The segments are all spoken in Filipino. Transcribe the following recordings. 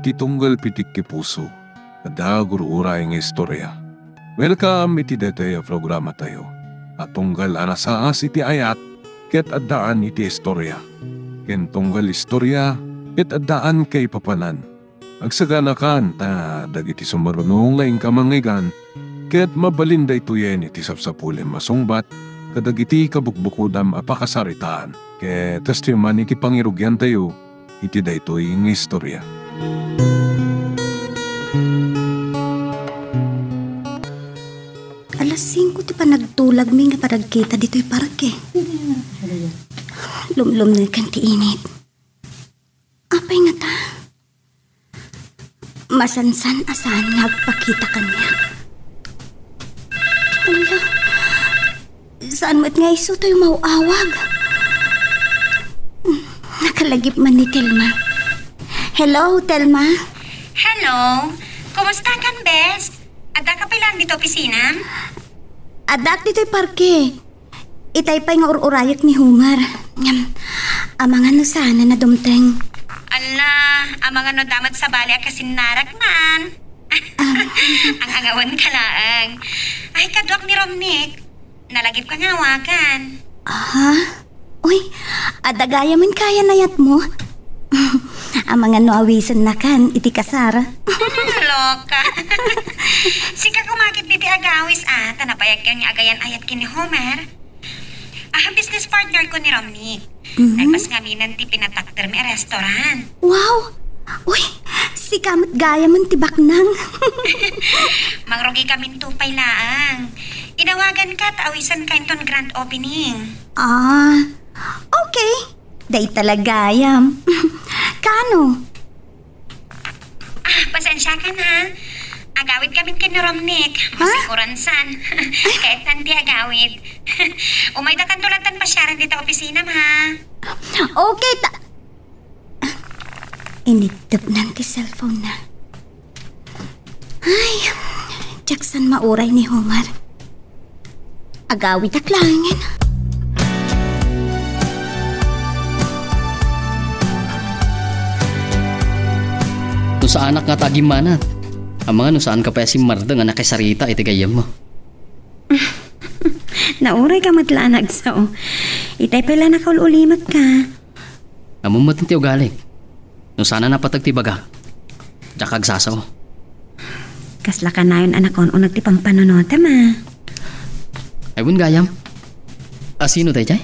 iti tunggal pitik ki puso. Ada guru-ura nga istorya. Welcome iti detoy programa tayo. At tunggal anasaas iti ayat, ket addaan iti istorya. Ken tunggal istorya, ket addaan kay papanan. Agsaganakan ta dagiti sumarunong laing kamangigan, ket mabalinda ituyen iti sapsapulen masungbat, kadagiti kabukbukudam apakasaritaan. Ket testiman iti pangirugyan tayo, iti daytoy nga istorya. Alas 5 ti pa nagtulag mi nga paragkita dito'y parke. Lumlum na kan ti init. Apay nga ta? Masansan asan nagpakita kanya. Ala, saan mo't nga iso to'y mauawag? Nakalagip man ni Telma. Hello, Telma? Hello, kumusta kan, Bes? Ada ka pa lang dito opisina? Adak dito'y parke. Itay pa'y nga ururayak ni Humar. Amangan no sana na dumteng. Ala, amang ano damat sa bali akasin narak man. Ang angawan ka lang. Ay, kadwak ni Romnick. Nalagip ka nga wakan. Aha? Uy, adagaya man kaya nayat mo. Amangan no awisan na kan, iti kasara. Loka. Sika kumakit diti agawis tanapayag kang agayan ayat kini Homer. Business partner ko ni Romnick. Nagpas ngaminan ti pinatakder mi restaurant. Wow! Uy, si kamot gaya man tibak nang. Mangrugi kaming tupay laang. Inawagan ka awisan ka inton grand opening. Okay. Day talagayam. Kano? Pasensya ka na. Agawid kami kini Romnick. Masikuran san. Kahit nanti agawid. Umay da kantulatan pasyaran dito opisina, ha? Okay, initip nanti cellphone na. Ay, Jackson mauray ni Homer. Agawid aklangin. No sa anak nga tagimanat. Ang mga no saan ka pa si Marda nga nakisarita iti gayam mo. Nauray ka matlanag sao. Itay pala nakaululimat ka. Amumat ti ugali. No sana napatagtibaga. Diyak agsasaw. Kasla ka na yun anak ko unag ti pampanonota ma. Aywon gayam. Sino tayo jay?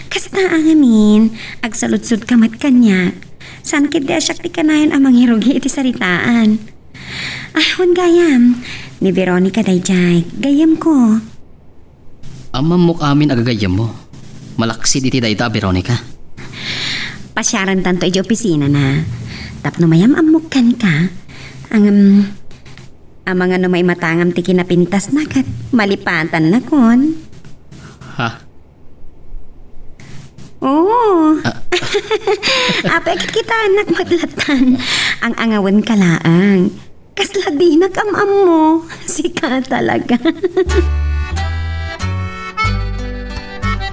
Kasta ang amin. Agsaludsud ka mat kanya. San kid di asyak ti kanayon amang hirugi iti saritaan. Ahon gayam. Ni Veronica dayjay. Gayam ko. Amam mo amin agagayam mo. Malaksid iti dayta, Veronica. Pasyaran tanto iti opisina na. Tapno mayam amukan ka. Ang amang ano may matangam ti kinapintas na kat malipatan na kon. Ha? Oo. Apay kita anak maglatan. Ang angawan kalaang. Kasla di nakamam mo. Sika talaga.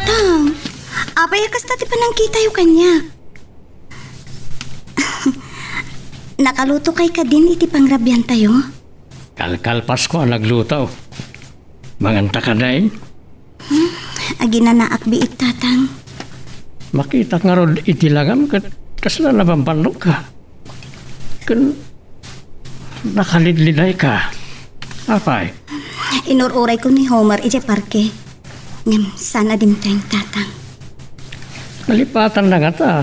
Tang, apay kasta ti panang kita yung kanya. Nakaluto kay ka din iti pangrabyan tayo? Kalkal Pasko ang naglutaw. Manganta ka na eh. Agina na akbi itatang. Makita nga ron itilagam kat kasla na pampanok ka. Kan nakalidliday ka. Apay? Inururay ko ni Homer iti parke. Ngam sana dimteng tatang. Nalipatan na nga ta.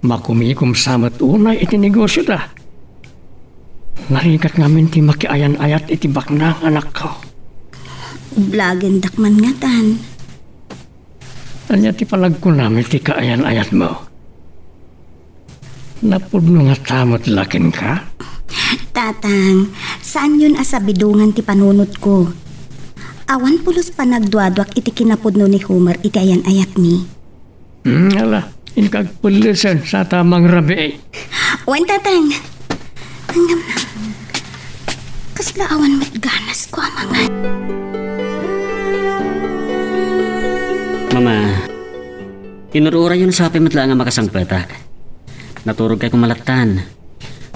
Makumikom samat unay iti negosyo ta. Narikat ngamin ti makiayan-ayat iti baknang anak ko. Blagen dakman nga tan. Anya ti palagkunam iti kaayan-ayat mo. Napudno nga tamot lakin ka? Tatang, saan yun asabidungan ti panunot ko? Awan pulos pa nagduadwak iti kinapudno ni Homer iti ayan-ayat mi. Ala, inkagpulisan sa tamang rabi. Wan tatang. Hanggang na. Kasla awan mat ganas ko amangan. Mama, inurura yun sa api matla nga makasangpetak. Naturog kay kumalatan.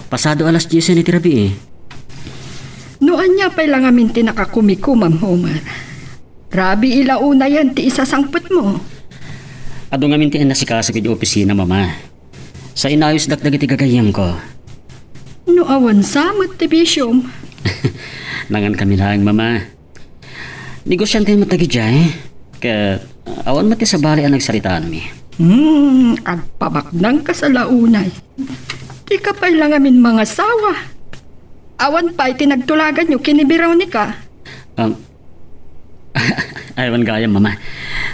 Pasado alas 10 ni tirabi eh. Noan niya pa'y lang amin tinakakumiko, Ma'am Homer. Rabi ilauna yan ti isasangput mo. Ado nga mintian na si Kasa kay opisina, mama. Sa inayos dakdag iti gagayam ko. No awan samot ti bisyom. Nangan kami lang, mama. Negosyante mo tagi dyan. Kaya awan mati sa bali ang nagsalitaan mi. Agpabaknang ka sa launay. Di ka pa'y lang amin mga sawa. Awan pa'y tinagtulagan nyo kinibiraw ni ka. Ayawan gayam, mama.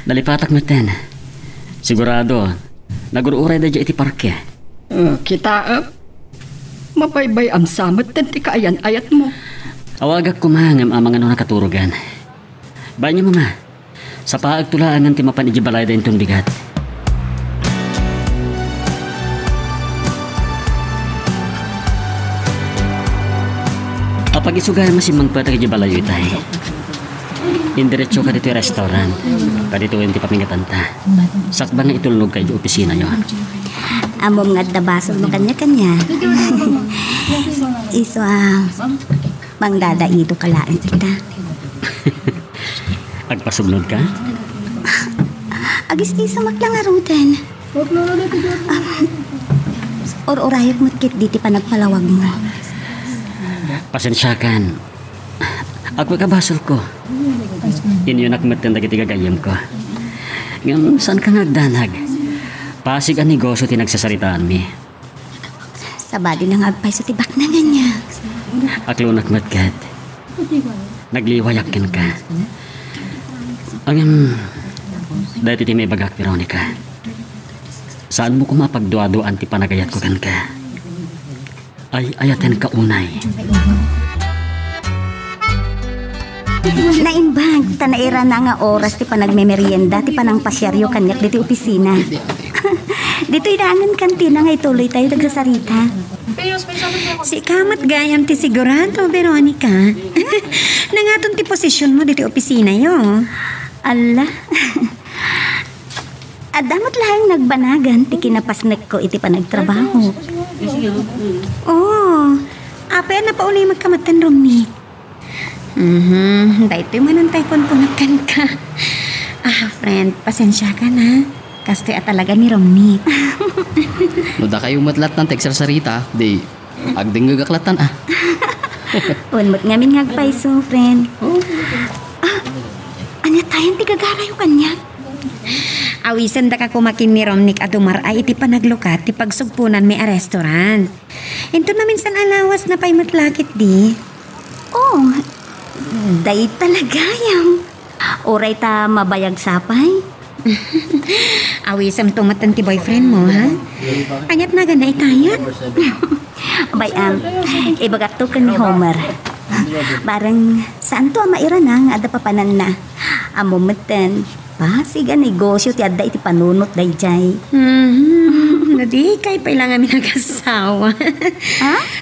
Nalipatak mo ten. Sigurado, naguruuray da dyan iti parke. Kita mapaybay am samot ten ti kaayan ayat mo. Awagak kumangam ang mga nakaturugan. Bayan niyo, mama. Sa paagtulaan ng timapan ijibalay da itong bigat. Kapag isugay mo si Mangpatag ijibalayo itay. Indiretso ka dito yung restaurant. Kadito yung tipapingatanta. Sakba nga itulog kayo yung opisina nyo. Amom nga dabasol mo kanya-kanya. Iso mangdada ito kalaan kita. Agpasugnod ka? Agis-isa maklang arutan. Or-orayot mo't kit diti pa nagpalawag mo. Pasensyakan. Agpagkabasol ko. Inyo nakmatan na kiti gagayam ko. Ngayon, saan ka nagdanag? Pasig ang negosyo tinagsasaritaan mi. Sabadi lang agpay sa tibak na ganyan. Aklo nakmatkat. Nagliwayakin ka. Dahil iti may bagak, Veronica. Saan mo kumapagduado-an ti panagayat ko kan ka? Ay ayaten ka unay. Naimbag, tanaira na nga oras ti panagmemerienda ti panang pasyaryo kanyak diti opisina. Dito idangan kantina nga ituloy tayo nagsasarita. Si kamat gayam ti sigurado, Veronica. Nangaton ti posisyon mo diti opisina yo. Ala. Adamot lahing nagbanagan ti kinapasnek ko iti panagtrabaho. Oh, apay na pa uli magkamatan Romney. Dahito yung manantay punpunakan ka. Friend, pasensya ka na. Kasi talaga ni Romney. No da kayo matlat ng teksasarita, di agding gagaklatan Unmot ngamin ngagpaiso, friend. Anya tayong tigagarayo kanya. Awisan da ka kumakin ni Romnick at umaray iti panaglukat ti pagsugpunan may a restaurant. Ito na minsan alawas na pa'y matlakit di. Oh, day talaga yung. Oray ta mabayag sapay. Awisam tumatan ti boyfriend mo, ha? Anyat na gana itayat. Bayam, ibagat to ka ni Homer. Barang saan to maira na nga ada papanan na. Amumatan, pasiga negosyo ti adda iti panunot dayjay. Nadi kay pailangan mi nag-asawa.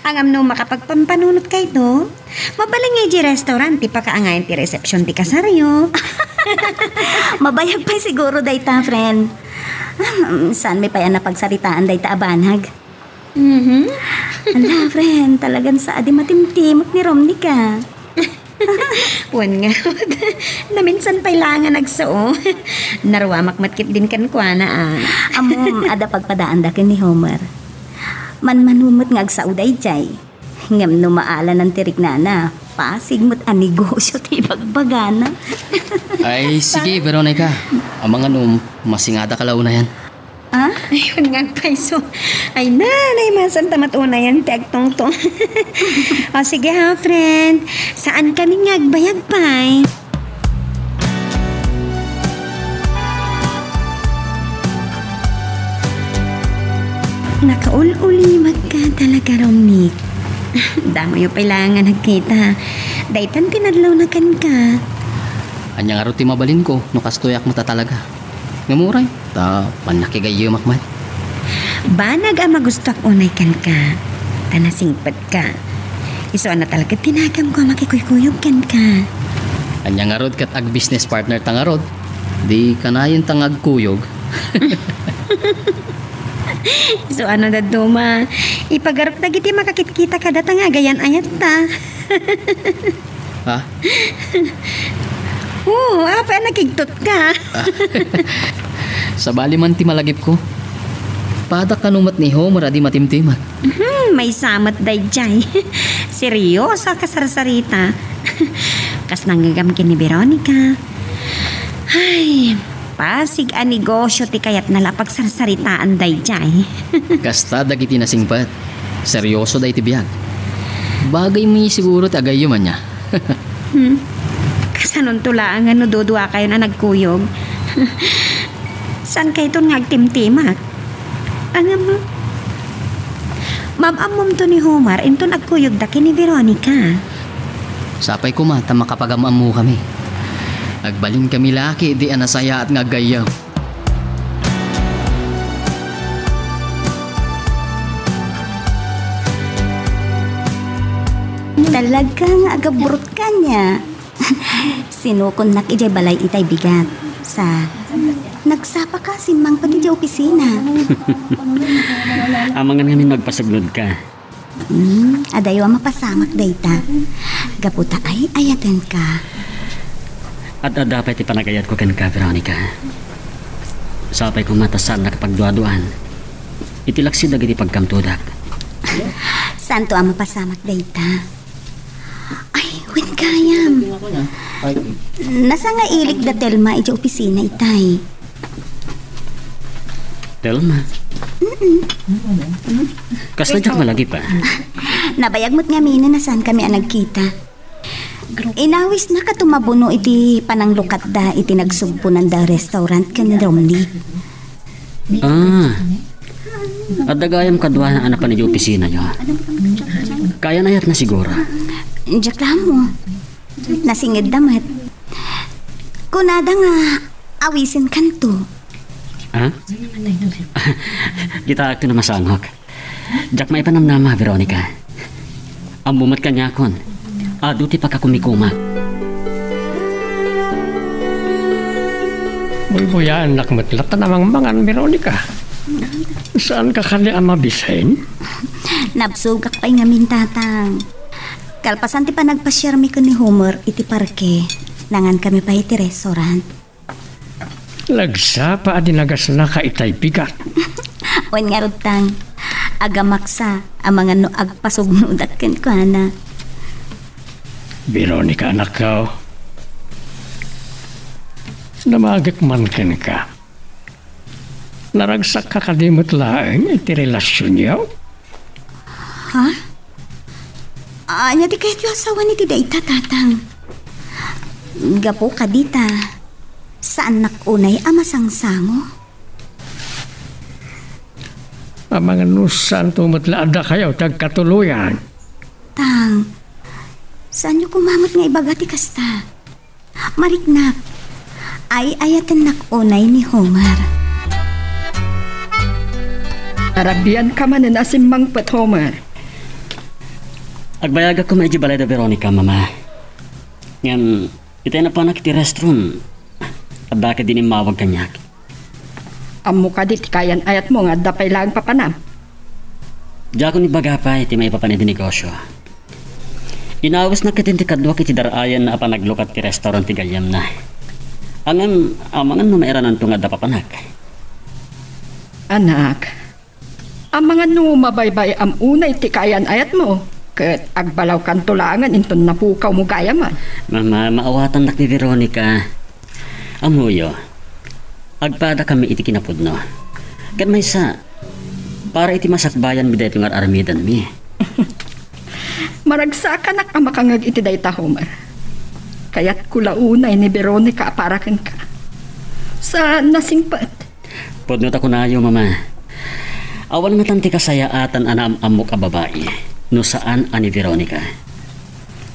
Ang amno makapagpampanunot kay to. Mabaling nga di restaurant ti pakaangayan ti reception ti kasaryo. Mabayag pa siguro dayta, friend. Saan may payan na pagsaritaan dayta abanhag? Ala, friend, talagang sa adi matimtimot ni Romney ka. Puwan nga. Naminsan pailangan nagsao. Narwamak matkit din kan kwa na Amom, ada pagpadaan da ni Homer. Manmanumot nga agsao dayjay. Ngam no maala ng tirik na pasigmot ang negosyo ti bagbagana. Ay, sige, Veronica. Ang mga masingada kalaw na yan. Ayun nga, paiso. Ay, nanay, masanta matuna yan, tagtong-tong. O, sige ha, friend. Saan kami nga agbayag, pay? Nakaul-ulimag ka talaga, Romnick. Damo yung pailangan nagkita. Daytan tinadlaw na kan ka. Anyang araw ti mabalin ko, no kastoyak mo ta talaga. Ngamuray, ta panakigayo makmat. Banag ang magustok unay kan ka. Tanasingpad ka. Iso na talaga tinagam ko makikuykuyog kan ka. Anyang arod kat ag business partner tangarod. Di kanayon tangag kuyog. So ano da duma? Ipagarap na giti makakit-kita ka data nga gayan ayat ta. Ha? Oo, apa nagigtot ka? Sa bali man ti malagip ko. Padak kanumat ni Homer adi matimtimat. May samat day jay. Seryoso ka sarsarita. Kas nanggagam ni Veronica. Ay, pasig a negosyo ti kayat nalapag sarsaritaan day jay. Kasta dagiti nasingpat. Seryoso day ti biyag. Bagay mo siguro ti agay man niya. Kasanon tula ang ano dudua kayo na nagkuyog. San kayo itong ngagtimtimak? Ano mo? Mabamom to ni Homer into nagkuyog da ni Veronica. Sapay ko mata makapagamam mo kami. Agbalin kami laki di anasaya at ngagayaw. Talagang agaburot ka niya. Sinukon nak ijay balay itay bigat. Sa nagsapa ka simang pati di opisina. Amangan ngamin magpasaglod ka. Adayo mapasamak dayta. Gaputa ay ayatan ka. At dapat ipanagayat ko ken ka, Veronica. Sapay ko matasan nakapagduaduan. Itilaksid agad pagkamtudak. Santo ang mapasamak dayta. Ay, win kayam. Nasa nga ilik da Telma ija opisina itay. Telma? Kas na dyak malagi pa. Nabayag mo't nga mina na saan kami ang nagkita. Inawis na katumabuno iti pananglukat da iti nagsugpunan da restaurant ka ni Romney. At dagayam kadwa na anak pa ni opisina nyo. Kaya na yat na siguro. Diyak lang mo. Nasingid damat. Kunada nga awisin kanto. Ha? Kita akto na masanghok. Diyak may panamnama, Veronica. Ang bumat ka niya kon. Ado ti pagkakumikumak. Bulbuyan nakmatlata namang mangan, Veronica. Saan ka kali ang mabisain? Nabsugak pa'y nga mintatang. Kalpasan ti pa nagpasyermi ko ni Homer iti parke. Nangan kami pa iti restaurant. Lagsa pa adi nagas na ka itay bigat. Wan nga rutang. Agamaksa ang mga no agpasugnudat ken ko ana. Veronica, anak ko. Namagak man ken ka. Naragsak ka kalimot laeng iti relasyon niyo. Ha? Anya ti kahit yung asawa ni ti dayta tatang. Gapo ka dita. Saan nakunay amasangsango? Ang mga nusan tumutlaada kayo tagkatuluyan. Tang, saan nyo kumamot nga ibaga ti kasta? Mariknak, ay ayatan nakunay ni Homer. Arabian ka man na simang pat Homer. Agbayaga ko medyo balay da Veronica, mama. Ngayon, itay na pa nakiti restaurant. At bakit din imawag kanyak? Amo ka di kayan ayat mo nga dapay lang papanam. Diya ko ni bagapay, iti may papanit negosyo. Inawas na kitinti kadwa kiti darayan na panaglukat ti restaurant ti gayam na. Amangan no mairanan to nga dapapanak. Anak, ang mga numabaybay am unay ti kayan ayat mo. Ket agbalaw kan tulangan inton napukaw mo gaya man. Mama, maawatan nak ni Veronica. Amuyo, agpada kami iti kinapudno. Ket may sa, para iti masakbayan mi dayto nga armidan mi. Maragsakan nak ang makangag iti dayta Homer. Kaya't kulaunay ni Veronica aparakan ka. Sa nasingpat. Podno ta kunayo, mama. Awan nga tanti kasayaatan anam amok a babae. No saan ani Veronica?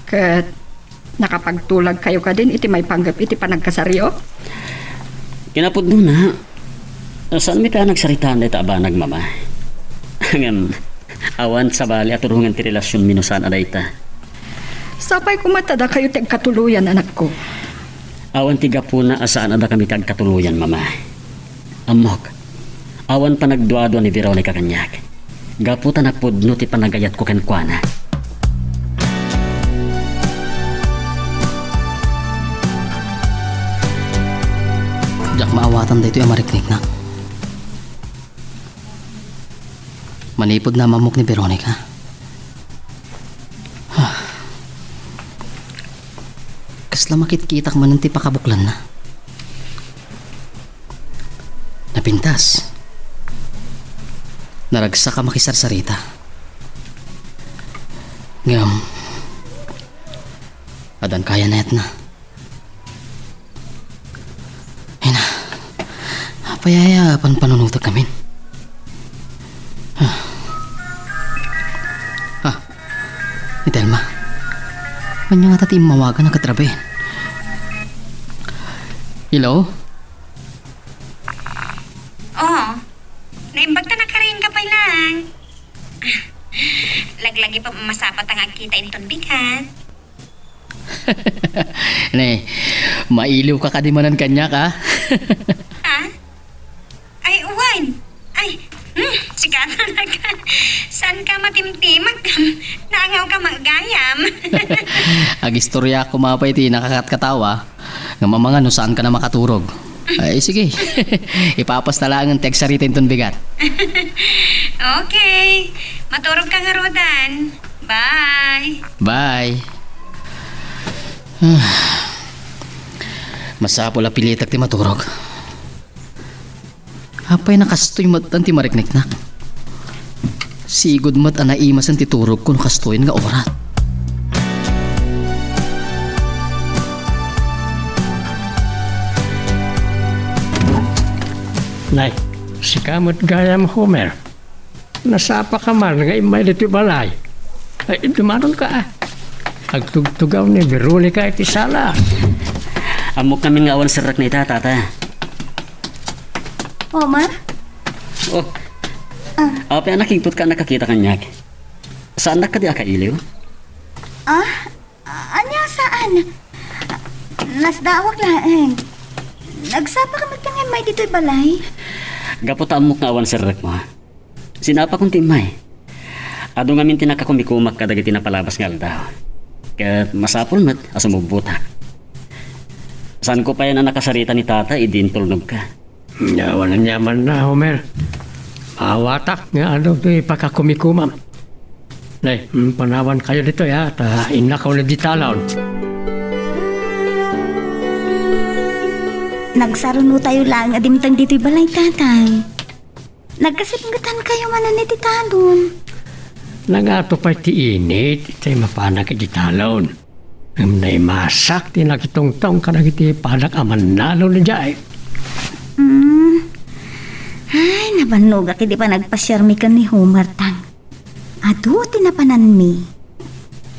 Ket nakapagtulag kayo ka din iti may panggap iti panagkasaryo? Kinapudno na. Saan mi ka nagsaritaan ita abanag, mama? Ngam, awan sa bali at turungan ti relasyon minusan adayta. Sapay kumatada kayo tagkatuluyan, anak ko. Awan tiga po na asaan ada kami tagkatuluyan, mama. Amok, Awan pa nagduado ni Veronica kanyak. Gaputan na pudno ti panagayat ko kenkwana. Jak maawatan dito yung mariknik na. Manipod na mamok ni Veronica. Kasla makit-kitak man ng tipakabuklan na. Napintas. Naragsa ka makisarsarita. Ngam. Adan kaya net na. Ay na. Payayapan panunutag kami. Ni Telma. Kanya nga tatim mawagan ang katrabe. Hello? Oo. Naimbagta na ka rin kapay lang. Laglagi pa masapat ang agkita inton bigat. Ne, mailiw ka kadimanan kanya ka. Ha? Ay, uwan. Ay, sigatan na ka. Saan ka matimtimag? Naangaw ka magayam. Agistorya ko mapay ti nakakatkatawa. Nga mamanga no saan ka na makaturog. Ay sige. Ipapas na lang ang text sarita inton bigat. Okay. Maturog ka nga Rodan. Bye. Bye. Masapol a pilitak ti maturog. Apay nakastoy mat ang ti mariknik na. Sigod mat ang naimas ang titurog kung kastoy nga orat. Nay, si kamot gayam Homer. Nasapa ka man nga imay dito balay. Ay, dumaron ka ah. Agtugtugaw ni Veronica iti sala. Amok kami nga awan serak na tata. Homer? Oh. Apa anak higpot ka nakakita kanyak. Saan na ka di akailiw? Anya saan? Nasdawak laeng. Nagsapa ka magtangay may dito'y balay? Gapot amok nga awan serak mo. Sinapa kong timay. Ado nga minti nakakumikumak kadagiti napalabas nga aldaw. Kaya't masapol mat asumubuta. Saan ko pa yan ang nakasarita ni tata, idintulnog ka. Yawan ang yaman na, Homer. Mawatak nga ano ito'y pakakumikumam. Nay, panawan kayo dito ya, ta inakaw na ditalon. Nagsaruno tayo lang adimtang dito'y balay, tatay. Nagkasipngatan kayo manan iti talon. Nangato pa ti init, ito'y mapanak iti talon. Nay masak, tinakitong-tong ka na iti panak aman nalo na jay. Ay, nabanog aki di pa nagpasyarmi ka ni Homer tang. Ado, tinapanan mi.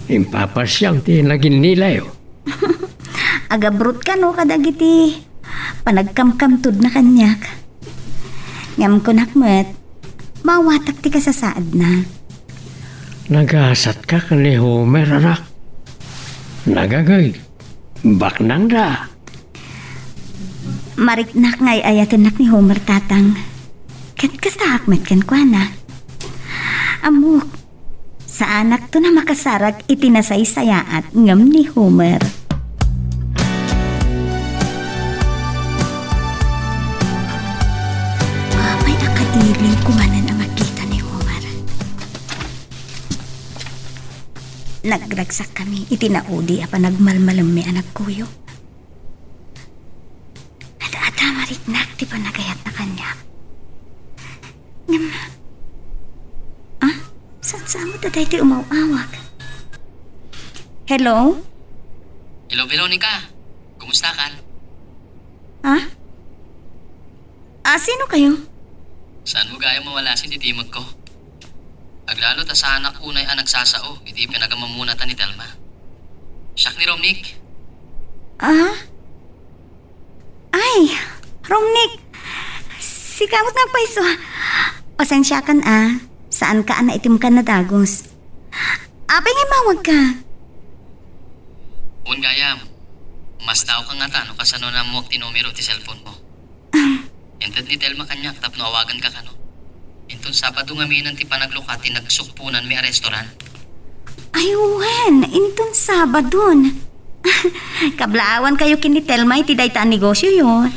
Impapasyang ti naging nilay. Agabrut ka no kadagiti. Panagkamkamtud na kanyak. Ngam ko nakmet, mawatak ti ka sa saad na. Nagasat ka ni Homer, anak. Nagagay. Baknang da. Mariknak ngay ayatinak ni Homer tatang. Kat kasakmet kan kwa na. Amok, sa anak to na makasarak itinasay-sayaat ngam ni Homer. May akadilin kumanan ang makita ni Homer. Nagragsak kami itinaudi apa nagmalmalam may anak kuyo. At mariknak di pa nagayat na kanya. Saan mo taday ti umawawag? Hello? Hello Veronica. Kumusta ka? Sino kayo? Saan mo gaya mawalasin ti timog ko? Aglalo ta sa anak unay ang nagsasao, iti pinagamamunatan ni Telma. Siyak ni Romnick. Ay, Romnick. Si kamot ng paiso. Pasensya kan Saan ka na itim ka na dagos? Apay nga mawag ka. Un gayam. Mas daw ka nga tano kasano na mo tinumero ti cellphone mo. Ente Kat ni Telma kanyak tapno awagan ka kano. Inton Sabado nga minan ti panaglukati nagsukpunan mi a restaurant. Ay, wen, intong Sabadon. Kablaawan kayo kini Telma iti dayta negosyo yun.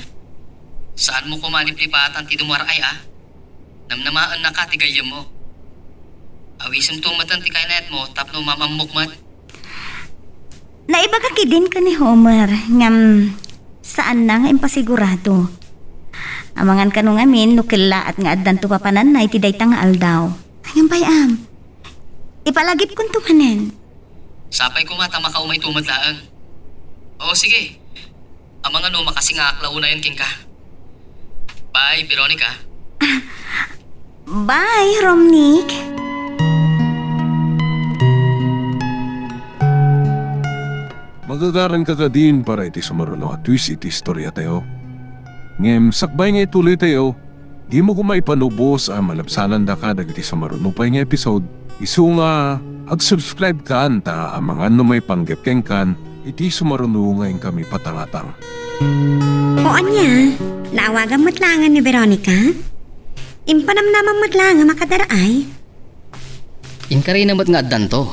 Saan mo kumaliplipatan ti dumwaray Namnamaan na ka ti gayam mo. Awisem tumatan ti kainayat mo tapno mamamukmat. Naibaga din ka ni Homer, ngam saan na nga impasigurado. Amangan ka nung amin, nukila at nga addan to papanan na iti dayta nga aldaw. Hanggang bayam, ipalagip kong tumanen. Sapay ko mata makaumay tumadlaang. Oo sige, amang ano makasingak launayan king ka. Bye, Veronica. Bye, Romnick. Magagaran ka din para iti sumaruno at twist iti istorya tayo. Ngem, sakbay nga ituloy tayo. Di mo kumaipanubos ang malabsanan da ka dagiti sumaruno pa nga episode. Isu nga, ag-subscribe ka anta ang mga may panggapkeng kan iti sumaruno ngayon kami patangatang. O anya, naawagan matlangan ni Veronica? Impanamnamang matlangan makadaraay? Inkari namat nga addan to.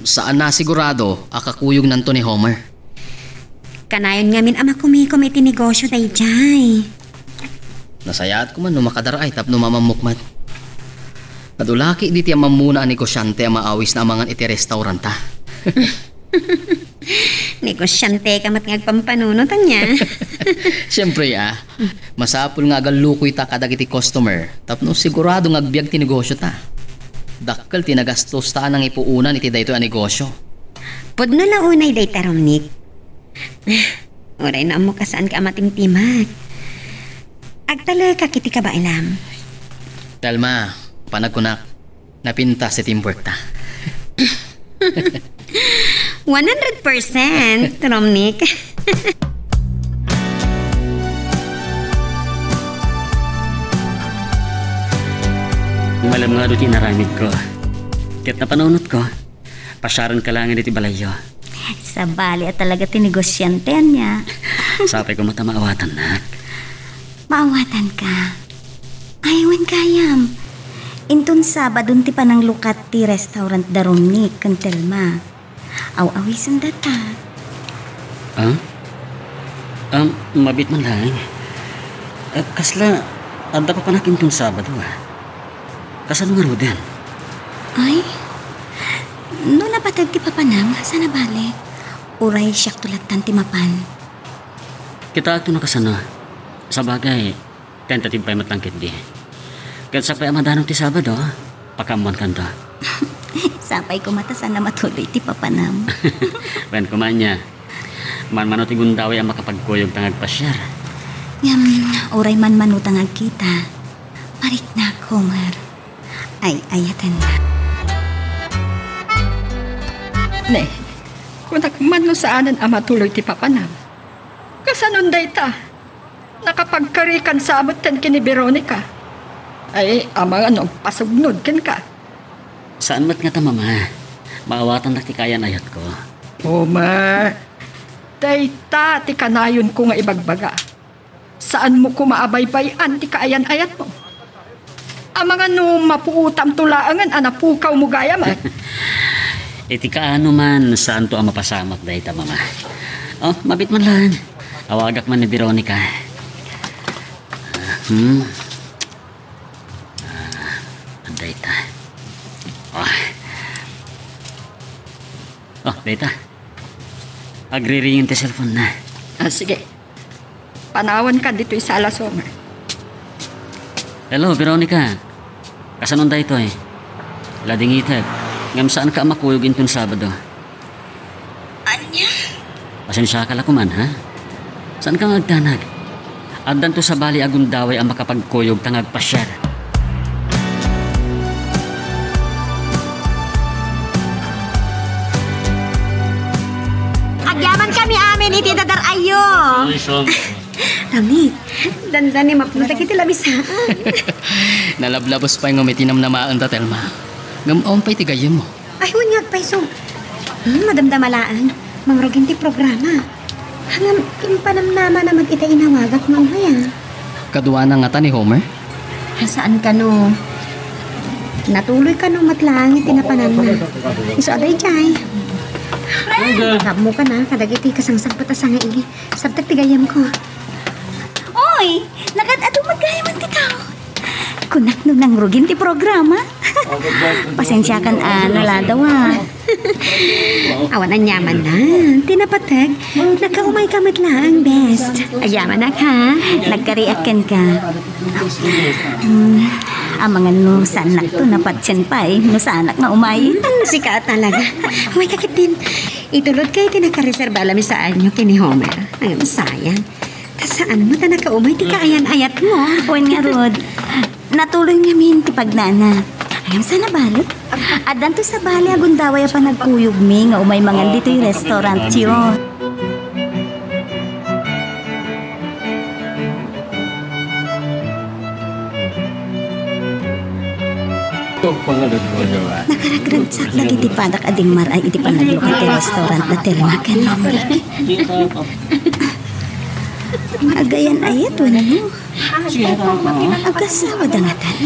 Saan na sigurado akakuyog nanto ni Homer? Kanayon nga min ama kumikom iti negosyo day jay. Nasayaat ko man no makadaray tapno mamamukmat. Nadulaki di ti mamuna ang negosyante ang maawis na amangan iti restauranta. Negosyante ka mat ngagpampanunutan niya. Siyempre masapul nga galukoy ta kadag iti customer tapno sigurado ngagbiag ti negosyo ta. Dakkel tinagastos ta nang ipuunan iti dayto a negosyo. Pudno la unay day taromnik. Oray na mo kasaan ka matimtimag. Agtala ka kiti ka ba ilam? Telma, panagkunak, napinta sa teamwork ta. 100% Romnick. Malam nga doon tinaramid ko. Kaya't napanunot ko, pasyaran ka lang iti balayo. Sa bali at talaga tinegosyante niya. Sapay ko mata maawatan na. Maawatan ka. Aywan kayam. Intun Sabadon ti panang lukat ti restaurant da Romnick kan Telma. Aw-awisan data. Mabit man lang. Kasla, anda pa panakin tong Sabado Kasano nga Roden? Ay, no napatag ti papanam, sana balik. Uray siyak tulatan ti mapan. Kita ito na kasano. Sa bagay, tentative pa'y matlangkit di. Kahit sa pa'y amadanong ti Sabado, pakamuan kanda. Sapay ko mata sana matuloy ti papanam. Wen kumanya, man-mano ti gundaway ang makapagkuyog tangag pasyar. Uray man-manutang agkita. Parik na, Homer. Ay, ayatan na. Ne, kung nakman no saanan ang matuloy ti papanam. Kasanon day ta? Nakapagkarikan sabot tan kini Veronica. Ay, amang ano, pasugnod ken ka. Saan mat nga ta, mama? Maawatan na ti kayan ayat ko. Homer, day ta ti kanayon ko nga ibagbaga. Saan mo ko maabaybayan ti kaayan ayat mo? Ang mga no mapuutam tulaangan anapukaw mo gaya man. Iti kaano man saan to ang mapasamak dahi ta, mama. Oh, mabit man lang. Awagak man ni Veronica. Dahi ta. Dahi ta. Agri-ringin ti cellphone na. Sige. Panawan ka dito sa alas Homer. Hello, Veronica. Kasanon da ito Lading itag. Ngam saan ka makuyog intong Sabado? Anya? Pasensya ka lakuman, ha? Saan ka magdanag? Addan to sa bali agundaway ang makapagkuyog tangag pasyar. Agyaman kami amin iti dadarayo. Romnick, dandan ni mapnuta kiti labisaan. Nalablabos pa yung umitinam na maan ta, Telma. Gamaon pa'y tigayam mo. Ay, hunyag pa iso. Madamdamalaan. Mangrugin ti programa. Hangam impanamnama na mag-ita inawagak mo ngaya. Kadwa na nga ta ni Homer? Saan ka no? Natuloy ka no matlang itinapanan na. Iso aday jay. Mo ka na, kadagiti kasangsang patasang nga sabtag tigayam ko. Oy, nakadado magayaman ti tao. Kunak no nang rugin ti programa. Pasensya kan naladaw Awan ang yaman na. Tinapatag. Nagkaumay ka matlang, best. Agyaman na ka. Nagkariakan ka. Ang mga no sanak to napatsyan pa no sanak nga umay. Ano si ka talaga? May kakit din. Itulod kayo tinakareserba alam sa anyo kini Homer. Ang sayang. Saan mo ta nakaumay ti kaayan-ayat mo? Wen nga rod. Natuloy nga min ti pagnana. Ayam sana balot. Adan to sa bali agundaway pa nagkuyog mi nga umay mangan dito yung restaurant yun. Nakaragragsak lagi ti padak ading maray iti panaglukat ti restaurant na telemakan. Agayan ayat wala mo. Agasawa dangatan.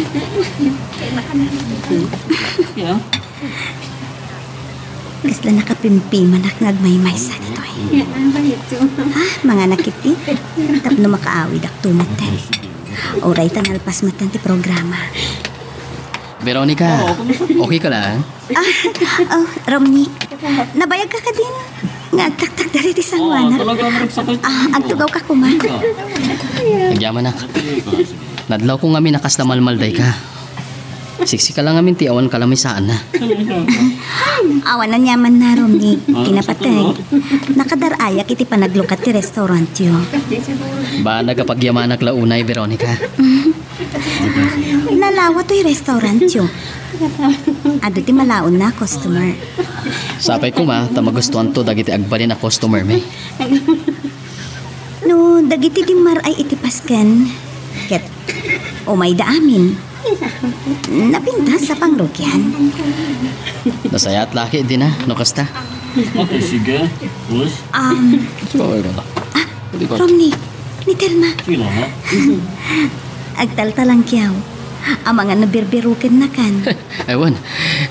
Kasla nakapimpiman ak nagmaymay sa nito eh. Mga nakiti. Tapno makaawid ak tumatan. Oray tanalpas matan ti programa. Veronica, okay ka lang? Romney, nabayag ka din. Nga agtaktak dari ti San Juana. Agtugaw ka kuman. Nagyaman na. Nadlaw ko nga minakas na malmalday ka. Siksi ka lang amin ti awan ka lang may saan na. Awan na nyaman na, Romney. Kinapatag. Nakadarayak iti panaglukat ti restaurant yun. Ba nagapagyamanak launay, Veronica? Nalawa to yung restaurant yun. Ado ti malaon na customer. Sapay ko ma, tamagustuhan to dagiti agbalin na customer may. No, dagiti di maray iti pasken. Ket, umay da amin. Napintas sa pangrukyan. Nasaya at laki din na, no kasta? Okay, sige. Bus? Romney, ni Telma. Sige lang, ha? Agtaltalang kiyaw. Ang mga nabirbirukin na kan. Ewan,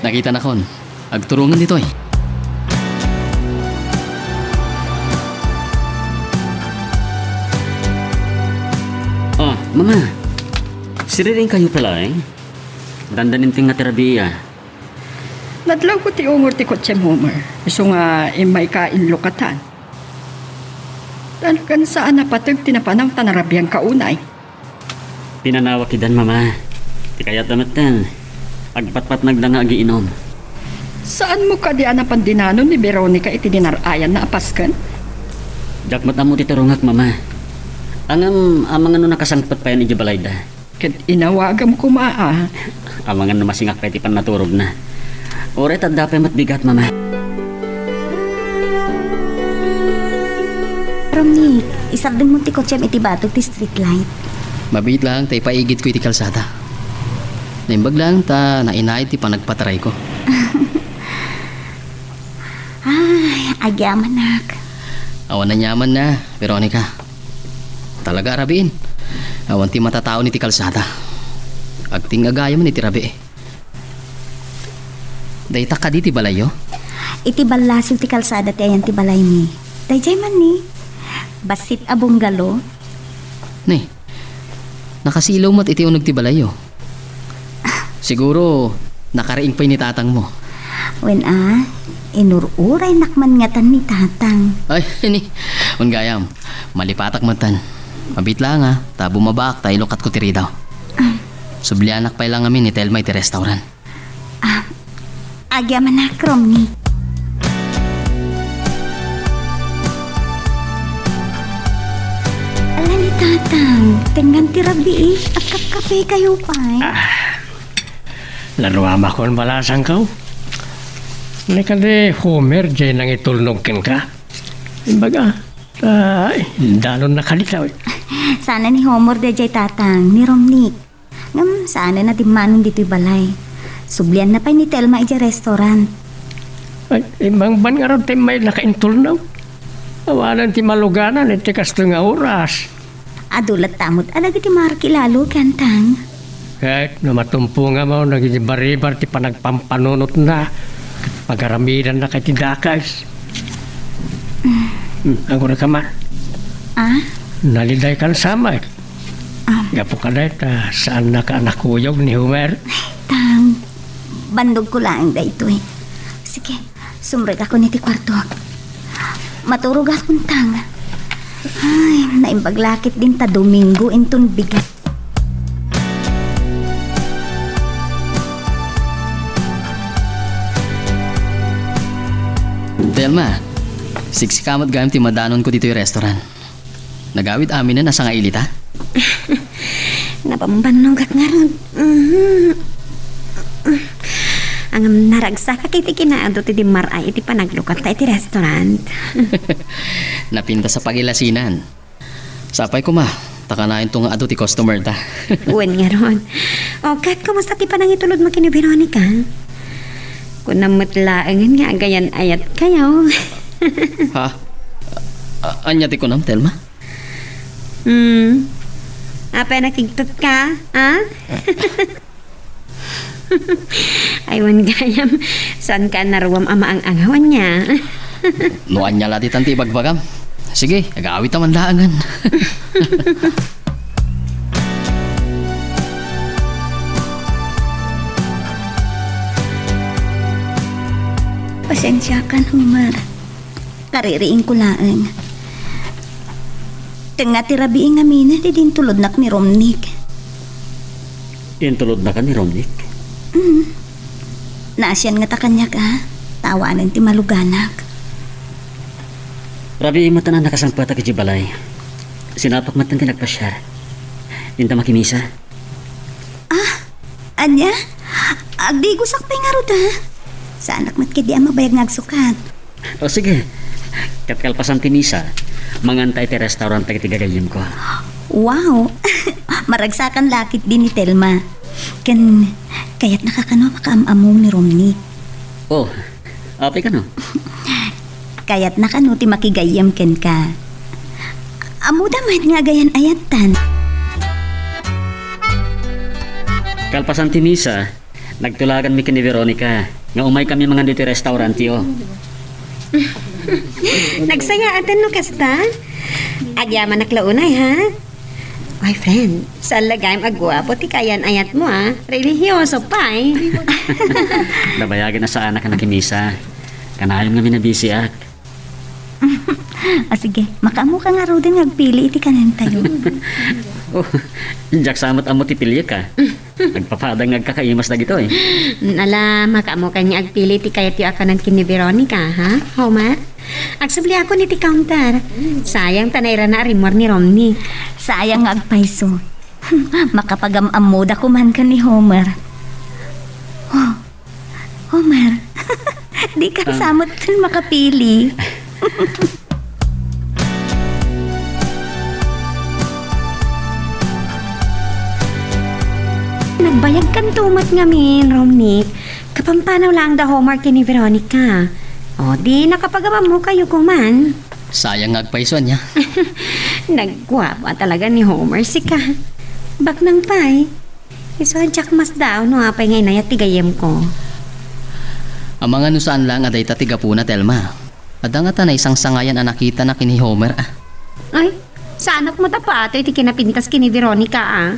nakita na kon. Agturungan dito eh. Oh, mama. Siriring kayo pala eh. Dandanin ting nga terabiya. Nadlaw ko ti ungor ti kotsem Homer. Iso nga imay ka inlokatan. Talagan saan napatag tinapanang tanarabiyang kaunay. Tinanawa kidan, mama. Ti kayat damatan. Agpatpat nagdanga agiinom. Saan mo ka di anapandinano ni Veronica iti dinarayan na apaskan? Jakmat amo ti tarungak, mama. Amang ano nakasangpat pa yan ijabalayda. Ket inawagam ko maa. Amang ano masingak pa iti panaturog na. Oret at dapay matbigat, mama. Romney, isardin mo ti kotsem iti batog ti street light. Mabit lang, tay paigid ko iti kalsada. Naimbag lang, ta nainay ti panagpataray ko. Ay, agyaman nak. Awan na nyaman na, Veronica. Talaga arabiin. Awan ti matatao ni ti kalsada. Agting agayam ni ti rabi. Dayta ka di ti balayo? Iti balasil ti kalsada ti ayan ti balay ni. Dayjay man ni. Basit abong galo. Ni, nakasilaw mo't iti unog ti balayo. Siguro, nakariing pa ni tatang mo. Wen inururay nakman ngatan ni tatang. Ay, ni, ungayam, malipatak matan. Mabit lang ta bumabak, tayo lukat ko tiri daw. Sublianak pa lang amin ni Telma iti restaurant. Agyaman na, Romney. Ala ni tatang, tengan ti rabi at kapkape kayo pa Laruama ko ang malasang ka. Nakade Homer, dyan nang itulnog ka. Imbaga, dalon na kalitaw. Sana ni Homer de jay tatang, ni Romney. Sana na timanon dito'y balay. Sublian na pa ni Telma iti restaurant. Ay, ibang ban nga rin tayo may nakaintulnog. Awanan ti maluganan, iti kasto nga oras. Adulat tamot alag iti markilalo kantang. Kahit na matumpo nga mo, naging baribar ti panagpampanunot na. Pagaramidan na kay tindakas. Ang una ka man. Ah? Naliday ka na sama. Gapo ka na saan na ka nakuyog ni Homer? Tang, bandog ko lang da ito eh. Sige, sumreg ako niti kwarto. Maturog akong tang. Ay, naimbaglakit din ta Domingo inton bigat. Telma, siksikamot gayam ti madanon ko dito yung restaurant. Nagawid amin na nasa nga ilita. Napambanugat nga ron. Ang naragsak kay ti kinaado ti maray iti panaglukat ta iti restaurant. Napinta sa pagilasinan. Sapay ko ma, takanayin to nga ado ti customer ta. Uwan nga ron. O, Kat, kumusta ti panangitulod mo kini Veronica? Kung namutlaangan nga agayan ayat kayo. Ha? Anya ti ko nam, Telma? Apa nakigtot ka? Ha? Aywan gayam, saan ka naruwam ama ang angawan niya? Nuan niya lati tanti bagbagam. Sige, agawit naman daangan. Pasensya ka, Homer. Kaririing ko laang. Tenga tirabiing amin di din tulod nak ni Romnick. Intulod na ka ni Romnick? Naasyan nga ta kanya ka. Tawanan ti maluganak. Rabi mo tanan nakasangpata ka balay. Sinapak matan ti nagpasyar. Dinta makimisa. Anya? Agdi gusak pa nga rod ha. Sa anak mat kedi ang mabayag ngagsukat. O sige, katkalpasan ti misa, mangantay ti restaurant ta kitigagayim ko. Wow! Maragsakan lakit din ni Telma. Kaya't nakakano makaamamong ni Romnick. Oh, apay ka no? Kaya't nakano ti makigayam ken ka. Amuda mahit nga gayan ayatan. Kalpasan ti misa, nagtulagan mi kini Veronica. Nga umay kami mga dito restaurant yo. Nagsaya atin no kasta? Agyaman naklaunay ha? Ay friend, saan lagayam agwapo ti kayan ayat mo ha? Religyoso pa eh. Dabayagin na sa anak na nakimisa. Kanayom nga minabisi ak. Sige, makamu ka nga ro din nagpili iti kanan tayo. Oh, jak samot amo ti pilya ka. Nagpapadang nagkakaimas na gito eh. Nala, makamu kanya agpili ti kayat yu akanan kini Veronica ha? Homer? Agsubli ako ni ti counter. Sayang tanayra na rimor ni Romney. Sayang nga agpaiso. Makapagamamoda kuman ka ni Homer. Oh, Homer, di ka samot dun makapili. Nagbayag kan tumat ngamin, Romnick. Kapampanaw lang da homework ni Veronica. O di nakapagamam mo kayo kuman. Sayang agpaison niya. Nagwapa talaga ni Homer si ka. Bak nang pay. Isadyak mas daw no apay ngay nayat tigayem ko. Ang mga nusaan lang aday tatiga po na, Telma. Ada nga tanay isang sangayan ang nakita na kini Homer ah. Ay, sa anak mo tapato iti kinapintas kini Veronica ah.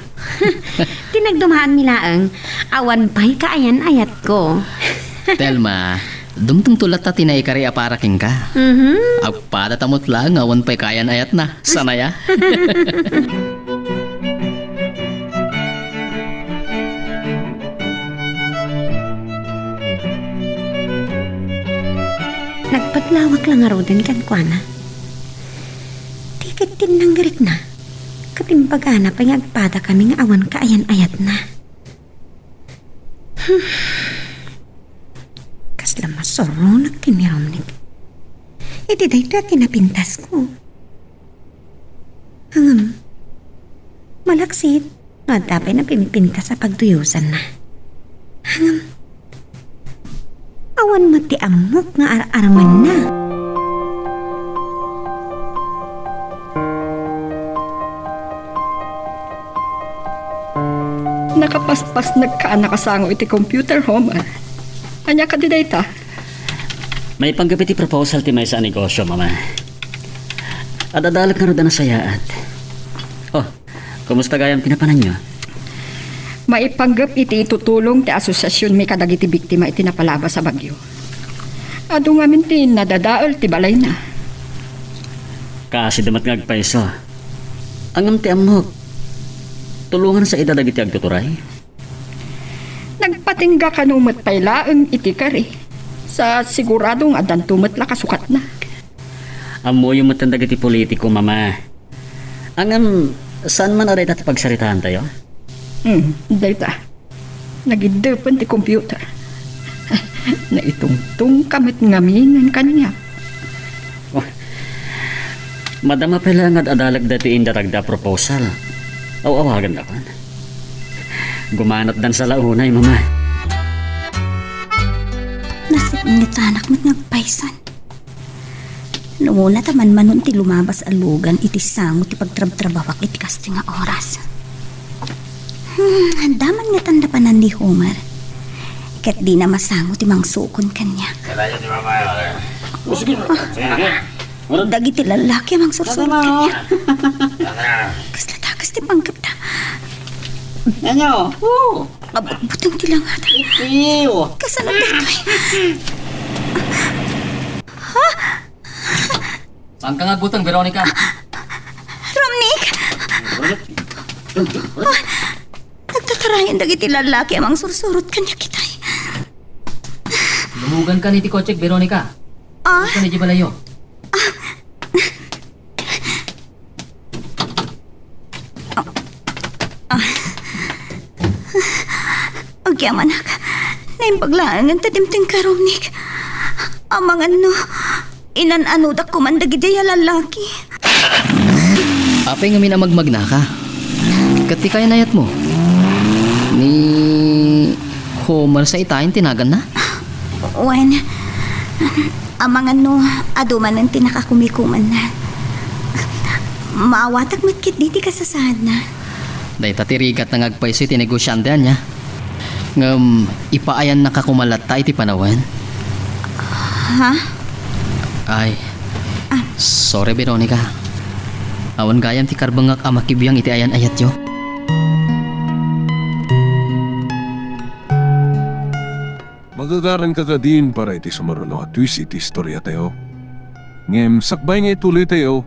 Tinagdumahan milaang awan pa'y kaayan ayat ko. Telma, dumtung tulat ta tinaikari aparaking ka. Agpadatamot lang awan pa'y kayan ayat na. Sanaya. Nagpatlawak lang nga din kan kuana. Tikit tinanggarik na. Katimpagana pa yung agpada kami nga awan kaayan-ayat na. Kasla masoro nagkiniromnik. Iti dahito at kinapintas ko. Malaksit. Madapay na pimipintas sa pagduyusan na. Awan mati amok nga ar-araman na. Nakapaspas nagkaanakasango iti computer, Homer. Anya ka di dayta? May panggapit ti proposal ti may sa negosyo, mama. At adalag nga ro na sayaat. Oh, kumusta gayam pinapanan nyo? Maipanggap iti itutulong ti asosasyon may kadagiti biktima iti napalaba sa bagyo. Ado nga minti nadadaol ti balay na. Kasi damat ngagpaiso. Angam ti amok. Tulungan sa ida dagiti agtuturay. Nagpatingga ka numot pailaeng iti kari. Sa siguradong adan tumot la kasukat na. Amo yung matanda dagiti politiko, mama. Angam, saan man aray dati pagsaritaan tayo? Dayta. Nagidepan ti computer. Na itungtung kamit ngamingan kanya. Oh, madama pala nga adalag dati indaragda proposal. Awawagan ako. Gumanat dan sa launay, mama. Nasip ni tanak mo't nagpaisan. Noong taman manon ti lumabas alugan iti sango ti pagtrab-trabawak iti kasti nga oras. Handaman nga tandapanan ni Homer. Kat di na masango ti mangsukon kanya. Dagi ti lalaki amang sursurot kanya. Kaslatakas ti panggap ta. Ano? Butang ti lang ata. Kasalat dito eh. Saan ka nga butang, Veronica? Romnick! Nagtatarayan dagiti lalaki amang sursurot kanya kitay. Lumugan ka ni ti Kochek, Veronica. Ito ka ni Jibalayo. Okay, manak. Naimpaglaangan tatimting ka, Romnick. Amang ano, inan-anudak kumandagiti lalaki. Apay nga minamagmag na ka. Kati kaya nayat mo. Ni Homer sa itayin tinagan na? Wen, amang ano, aduman ng tinakakumikuman na. Maawatak matkit diti kasasad na. Day tatirigat na ngagpay si tinegosyandean niya. Ngam, ipaayan nakakumalat ta iti panawan. Ha? Ay, sorry Veronica. Awan gayam ti karbangak amakibiyang iti ayan ayat yo. Magagaran ka din para iti sumarulo at twist iti istorya tayo. Ngem, sakbay nga ituloy tayo.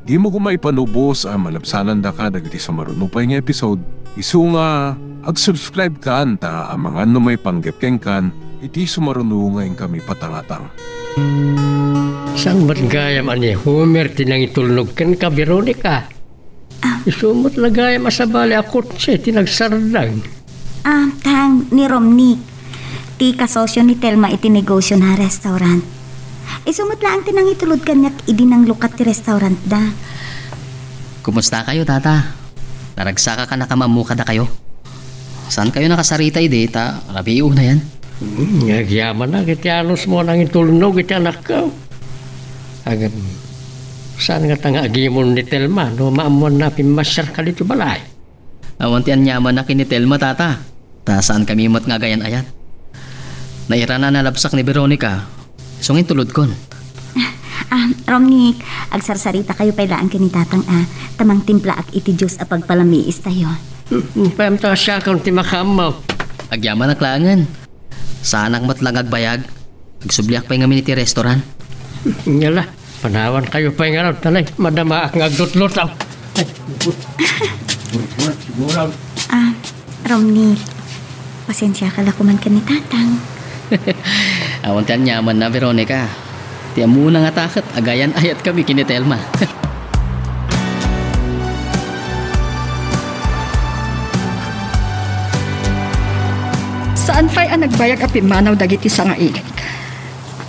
Di mo kumaipanubos ang malabsanan da ka dagiti sumarunupay nga episode. Isu nga, ag-subscribe ka anta ang mga ano may panggepkeng kan, iti sumarunungay kami patangatang. Saan ba't gayam ani Homer tinangitulnog kan ka, Veronica? Isumot na gayam asabali akot siya tinagsardang. Tang ni Romnick. Ti kasosyo ni Telma iti negosyo na restaurant. Isumot lang tinangitulod kanyak idinang lukat ti restaurant da. Kumusta kayo, tata? Naragsaka ka na kamamuka da kayo? Saan kayo nakasarita ideta? Rabiyo na yan. Nagyaman na kitianos mo nang itulnog iti anak ko. Agam, saan nga tanga agimon ni Telma no maamon na pimasyar ka dito balay? Awan ti anyaman na kini Telma, tata. Ta saan kami mat nga gayan ayat? Naira na nalabsak ni Veronica. Sungin tulod kon. Romnick, agsarsarita kayo pailaan kinitatang tamang timpla ak iti Diyos a pagpalamiis tayo. Pamta siya kung ti makamaw. Agyaman na klangan. Saan ang matlang agbayag? Agsubliak pa yung amin iti restaurant. Ngala, panawan kayo pa yung araw. Talay, madama ak ngagdot-lotaw. Romnick, pasensya ka lakuman ka ni tatang. Awan ti anyaman na, Veronica. Tiyan muna nga takat, agayan ayat kami kini Telma. Saan pa'y nagbayag api manaw dagiti sa nga ilik?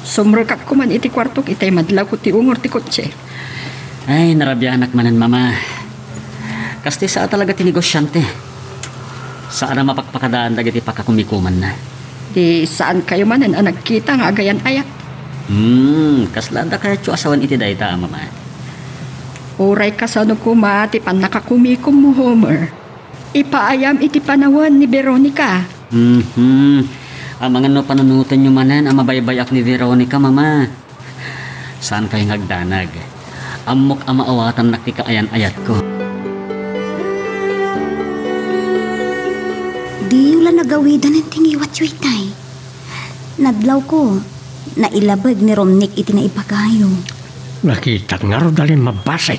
Sumrukak ko man iti kwartok itay madlaw ko ti ungor ti kotse. Ay, narabyanak manan, mama. Kasti saa talaga tinigosyante. Saan na mapagpakadaan dagiti pakakumikuman na. Di saan kayo manan ang nagkita nga agayan ayat? Kaslada kaya tso asawan iti dayta, mama. Uray ka sa ko ma, ti pan nakakumikom mo, Homer. ipaayam iti panawan ni Veronica. Ang mga no panunutan nyo manan ang mabaybayak ni Veronica, mama. Saan kayo ngagdanag? Amok ang maawatan nakti kaayan-ayat ko. Di wala nagawidan ng tingiwat yoy tay. Nadlaw ko, nailabag ni Romnick iti na ipagayo. Nakita nga ro dali mabasay.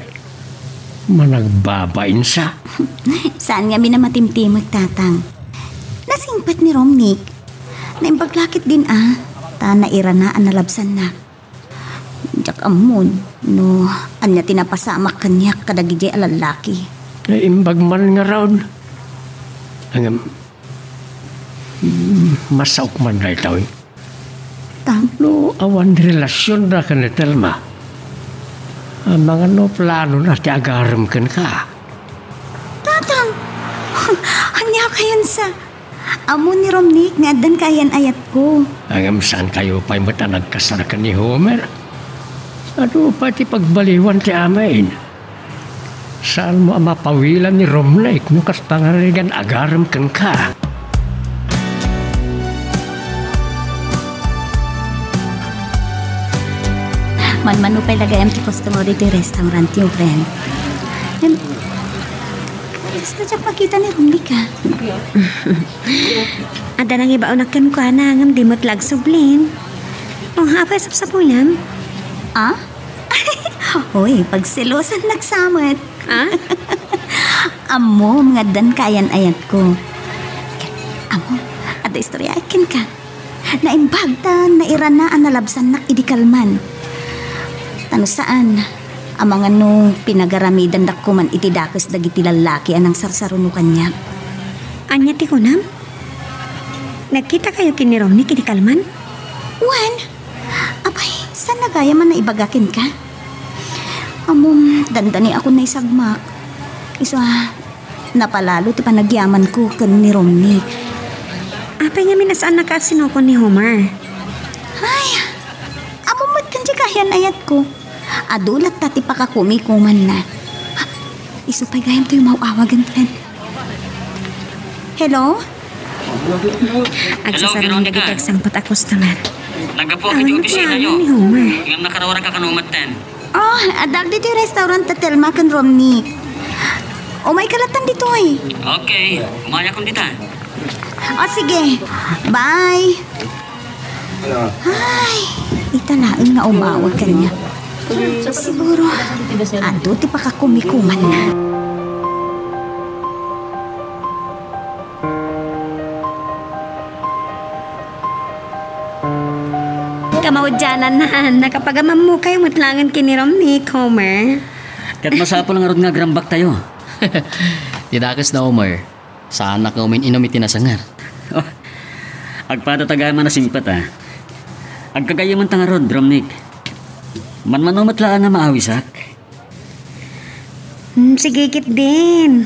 Managbabain sa. Saan nga minamatimtimag tatang? Nasingpat ni Romnick. Naimbaglakit din ta naira na ang nalabsan na. Jak amon, no, anya tinapasamak kanya kadagijay alalaki. Naimbag man nga raon. Ang masaok man na itaw. No, awan relasyon na ka ni Telma. Ang mga no plano na ti agaram kan ka. Tatang, anya kayan sa amo ni Romnick nga dan kayan ayat ko. Ang saan kayo pa'y mata nagkasarakan ni Homer? Ano pati pagbaliwan ti amain? Saan mo ang mapawilan ni Romnick no kas pangarigan agaram kan ka? Man-manu pa'y lagayam ti customer iti restaurant yung friend. Gusto siya pakita ni Romnick Ada nang iba unak kan ko na ngam di mutlag sublin. Apa sa pulam? Hoy, pagsilosan nagsamot. Amo, mga dan kayan ayat ko. Amo, ada istorya akin ka. Naimbagta, nairana ang nalabsan nak idikalman. Tano saan? Ang mga no pinagaramidan dakuman iti dakes dagiti lalaki anang sarsaruno kanya. Anya ti kunam? Nagkita kayo kini Romnick kini Kalman? Wan, abay, saan nagaya man na ibagakin ka? Amom, dandani ako na isagmak. Napalalo ti panagyaman ko kan ni Romnick. Apay nga minasaan nakasino ko ni Homer? Ay, amom kan di kayan ayat ko. Adulat tati pakakumikuman na. Isupay gayam to yung mauawagan, friend. Hello? Agsasarang Veronica. dagitag sampot ako customer. Nagapo ako di opisina nyo. Ni Homer. Ngam nakarawaran ka kanumatan. Adag dito yung restaurant ta Telma kan Romnick. May kalatan dito eh. Okay, umaya kong dita. Sige. Bye. Ay, italain nga umawag ka niya. Siguro, ando ti pakakumikuman na. Kamaudyanan na, nakapagamam mo kayo matlangan kini Romnick, Homer. Kat masapol nga rod nga grambak tayo. Tidakas na Homer. Saan na ka inom itinasangar? Agpatatagay man na simpat Agkagayaman tanga rod, Romnick. Manmanumatlaan nga maawisak. Sige, kit din.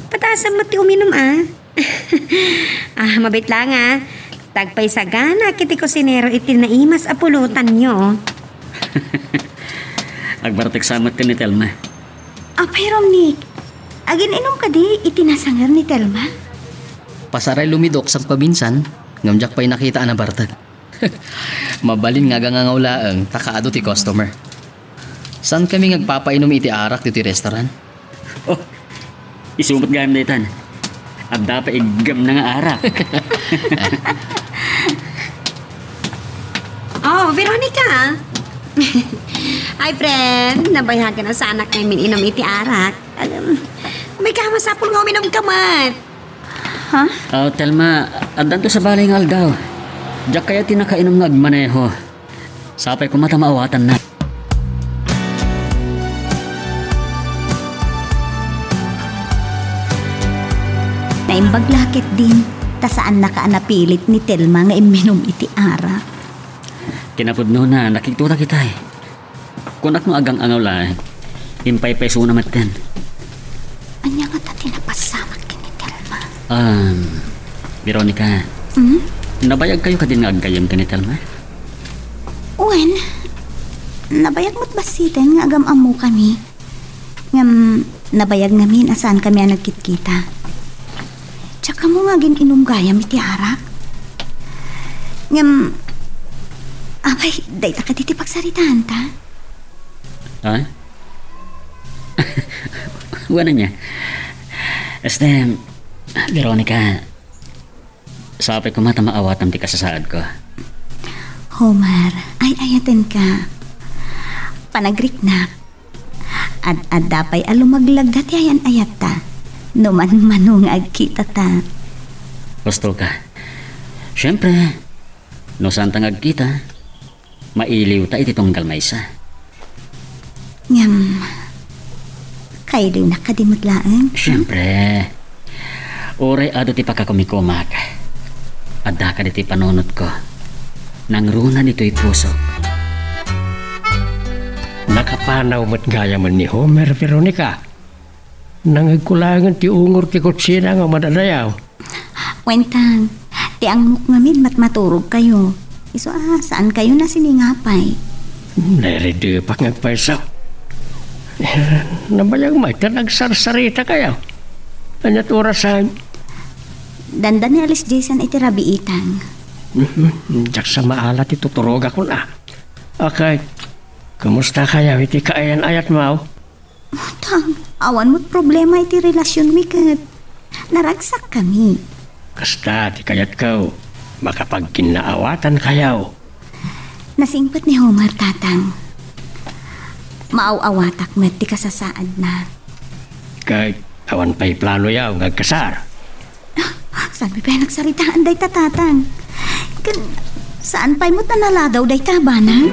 Patasan mo ti uminom mabait lang Tagpay sagana kiti kusinero iti naimas apulutan nyo. Agbartek samot ka ni Telma. Apay Romnick, agin inom ka di itinasangar ni Telma? Pasaray lumidok sa pabinsan, ngamjak pa'y nakita na bartag. Mabalin nga gangangawlaang takaado ti customer. San kami ngagpapainom iti arak ti restaurant? Isumot gayam na itan. Abda pa igam na nga arak. Veronica! Hi, friend! Nabayagan na sa anak namin inom iti arak. May kamasapol nga uminom ka man. Telma, adan to sa balay nga aldaw. Diyak kaya tinakainom nga agmaneho. Sapay ko mata maawatan na. Naimbaglakit din, ta saan nakaanapilit ni Telma nga iminom iti arak. Kinapudno na, nakikita kita Kunak mo agang angaw lang, impay peso na maten. Anya nga ta tinapasamak kini Telma. Veronica, nabayag kayo ka din nga agkayam ka ni Telma? Uwen, nabayag mo't basitan nga agam amo kami. Ngam, nabayag namin asaan kami ang nagkitkita. Tsaka mo nga gininom gayam iti arak. Ngam, abay, day ta ka diti pagsaritaan ta. Ha? Wala niya. Veronica, sabi ko mata maawatan ti kasasaad ko. Homer, ay ayaten ka. Panagriknak. Ad dapay alumaglag dati ayan ayat ta. Numan manung agkita ta. Gusto ka. Siyempre, no santang agkita, mailiw ta iti tunggal maysa. Ngam, kayo din nakadimutlaan. Siyempre, oray ado ti pakakumikumak. Adda ka diti panunot ko. Nangruna nito'y puso. Nakapanaw mo't gaya man ni Homer, Veronica. Nangagkulangan ti ungor ti kutsina nga madadayaw. Wentang, ti ang mukngamid maturog kayo. Iso saan kayo na siningapay? Naridipak ngagpaisaw. Nabayang may nagsarsarita kayo. Anyat orasan. Dandan ni Alice Jason iti rabiitang. Diyak sa maalat ituturog ako na. Okay. Kamusta kaya iti kaayan ayat mo? Tang, awan mo't problema iti relasyon mi kat. Naragsak kami. Kasta ti kayat ko. Makapagkinaawatan kayaw. Nasingpat ni Homer tatang. Maaw-awatak met ti kasasaad na. Kahit awan pa'y plano yaw ngagkasar. Sabi pa nagsaritaan day tatatang. Saan pa'y mo't nanaladaw day tabana?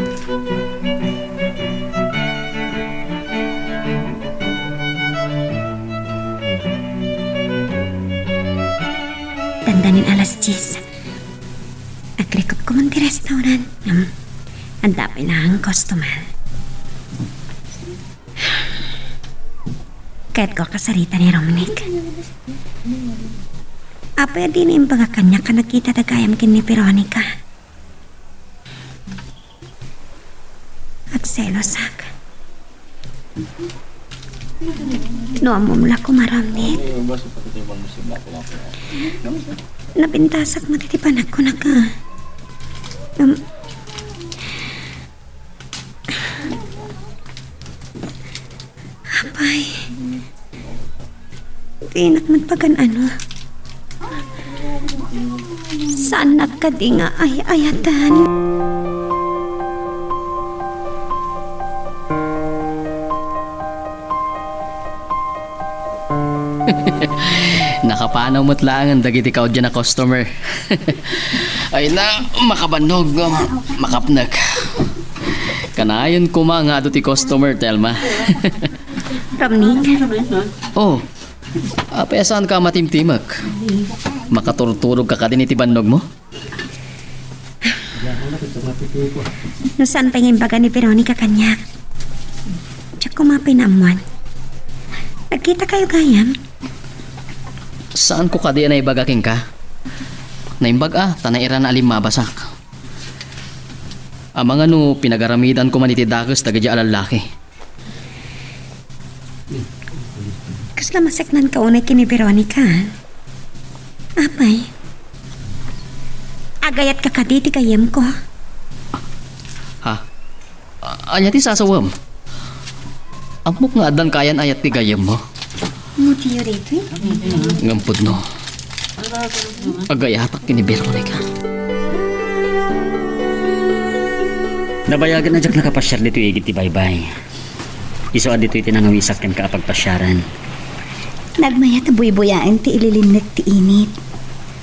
Tandanin alas 10. Agrikot ko man ti restaurant. Ang dapay na ang customer. Kahit ko kasarita ni Romnick. Apa din yung pagkakanya ka nakita tagayam kin ni Veronica. At selosak. Noamumla ko maramnit. Napintasak matitipanak ko na ka. Apay. Tinak magpagan ano. Saan nagkadi nga ay ayatan? Nakapanaw mo't lang ang dagiti ikaw dyan na customer. Ay na, makabanog, makapnak. Kanayon ko mga ado ti customer, Telma. Romnick? Oh, saan ka matimtimak? Makaturturog ka din iti bandog mo? No saan pa yung baga ni Veronica kanyak? Tsak kumapay na amuan. Nagkita kayo gayam? Saan ko kadi na ibagaking ka? Naimbag tanaira na alim mabasak. Amang ano pinagaramidan ko man iti dagas tagadya alalaki. Kasla maseknan ka unay kini Veronica. Apay? Agayat ka kaditi kayam ko. Ha? Anya ti sasawam? Amok nga adan kayan ayat ti gayam mo. Mutiyo rito eh. Ngampod no. Agayatak kini Veronica. Nabayagan na jak nakapasyar dito igit ti baybay. Iso dito iti nangawisak ken kaapagpasyaran. Nagmaya tabuy-buyaan ti ililinnet ti init.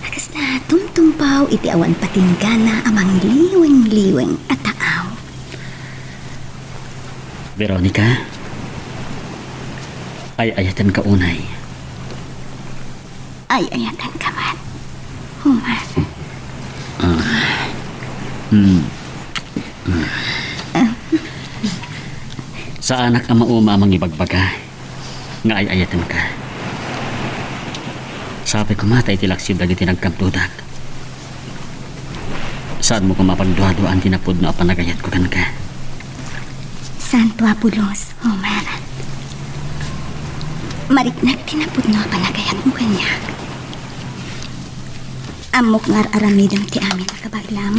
Akas na tumtumpaw iti awan patinggana amang liweng-liweng at taaw. Veronica, ay ayatan ka unay. Ay ayatan ka man. Homer. Sa anak ang mauma amang ibagbaga nga ay ayatan ka. Sabi ko matay tilaksib lagi tinagkamtudak. Saan mo ko mapagduha-duhaan tinapod no apanagayat ko kan ka? Santo Apulos, Homer. Mariknag tinapod no apanagayat mo kanyak. Amok nga aramidam ti amin na kabailam.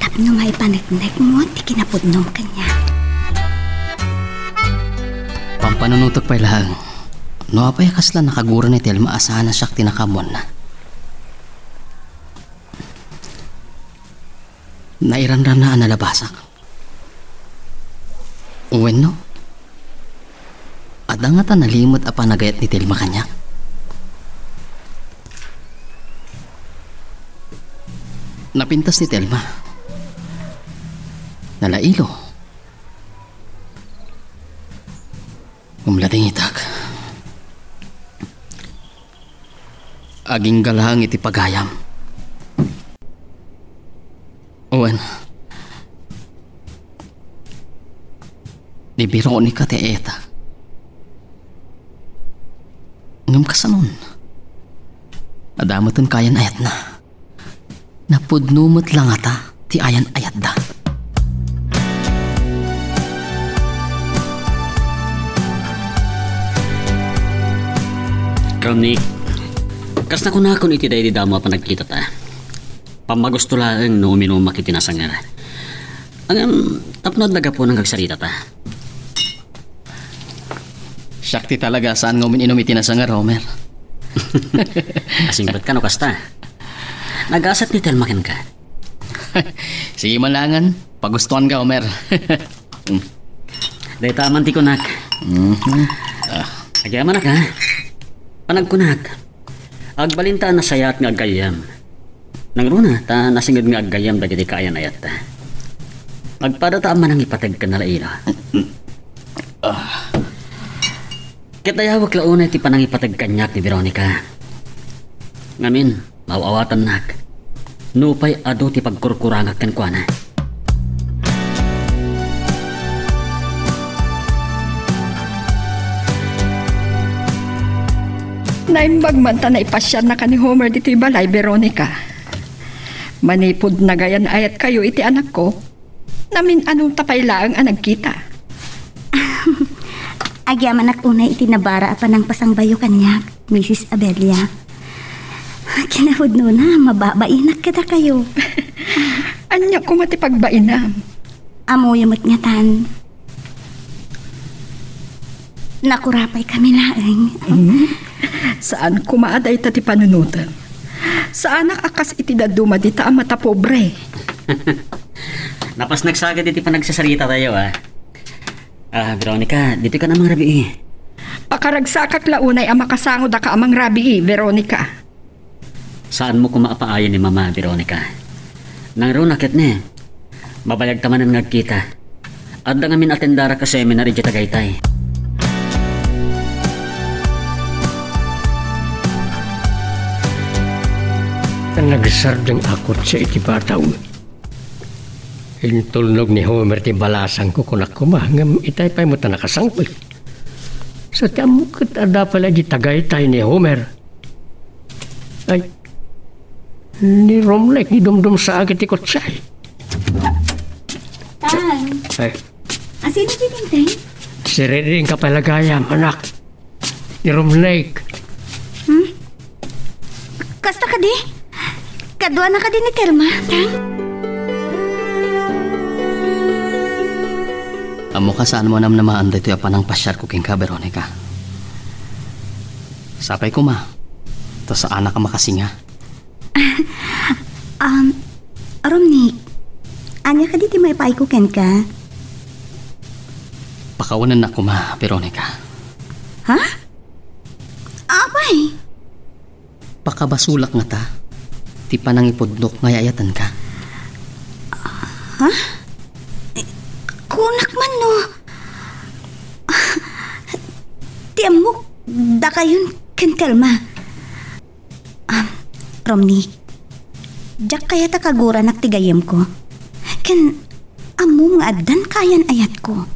Tapno may panagnak mo, ti kinapudnom kanya. Pampanunutok pa lang. No apay kasla nakaguro ni Telma asahan na siya tinakamon na. Nairanram na analabasak. Uwen no? Ada nga ta nalimot apa nagayat ni Telma kanya. Napintas ni Telma. Nalailo. Umlating itak. Aging galahang iti pagayam. Uwan. Ni Veronica ti eta. Ngam kasanon. Adamoton kayan ayat na. Napudnumot lang ata ti ayan ayat da. Romney, kas na kunakon iti day di damo pa nagkita ta. Pamagusto lang no uminom makitinasangar. Ang tapnod naga po nang kagsarita ta. Sakti talaga saan nga uminom itinasangar, Homer. Asing ba't ka no kasta? Nag-asat ni Telmakin ka. Sige malangan, pagustuhan ka, Homer. Day taman ti kunak. Agyaman na ka. Panagkunak. Agbalintaan na sayat nga agayam. Nangruna ta nasingad nga agayam dagiti kayan ayat ta. Agpada ta man ang ipatag ka nalaila. Kitayawak launay ti panang ipatag kanyak ni Veronica. Ngamin, mawawatan nak. Nupay ado ti pagkurkurangak kan kwa na. Naimbag man ta na ipasyan na ka ni Homer dito balay, Veronica. Manipod na gayan ayat kayo iti anak ko. Namin anong tapaylaang anag kita. Agyaman ak unay itinabara pa ng pasangbayo kanyak, Mrs. Abelia. Kinahod no na, mababainak kita kayo. Anya ko matipagbainam. Amo yamot nga tan. Nakurapay kami laeng. Saan kumaaday ta ti panunutan? Saan akas itidaduma di ta mata pobre? Napas nagsagad iti panagsasarita tayo Veronica, dito ka namang rabi Pakaragsakak launay ang makasango da ka amang rabi Veronica. Saan mo kumaapaaya ni Mama, Veronica? Nangro nakit ne. Mabayag tamanan ngagkita. At da ngamin atendara ka seminar iti Tagaytay. Nagsardeng akot sa iti bataw. Intulnog ni Homer ti balasang ko kunak kumahangam itay pa'y mo ta nakasangpit. Sa tiamukit ada pala di Tagaytay ni Homer. Ay, ni Romlek ni dumdum sa agit ikot siya. Tan, Ay, asino pinintay? si Reding kapalagayam, anak. Ni Romlek. Kasta ka di? Kadwa na ka din ni Telma, Tan? Amo ka saan mo nam namaan dito pa ng pasyar ko king ka, Veronica. Sapay ko ma. To sa anak ka makasinga. Romnick, anya ka diti may paay ko ken ka? Pakawanan na ko ma, Veronica. Ha? Abay, Pakabasulak nga ta. Ti panang ipudnok nga yayatan ka. kunak man no. Tiamok, da kayon ken Telma. Romnick, jak kaya ta kagura naktigayem ko. Ken, amo nga adan kayan ayat ko.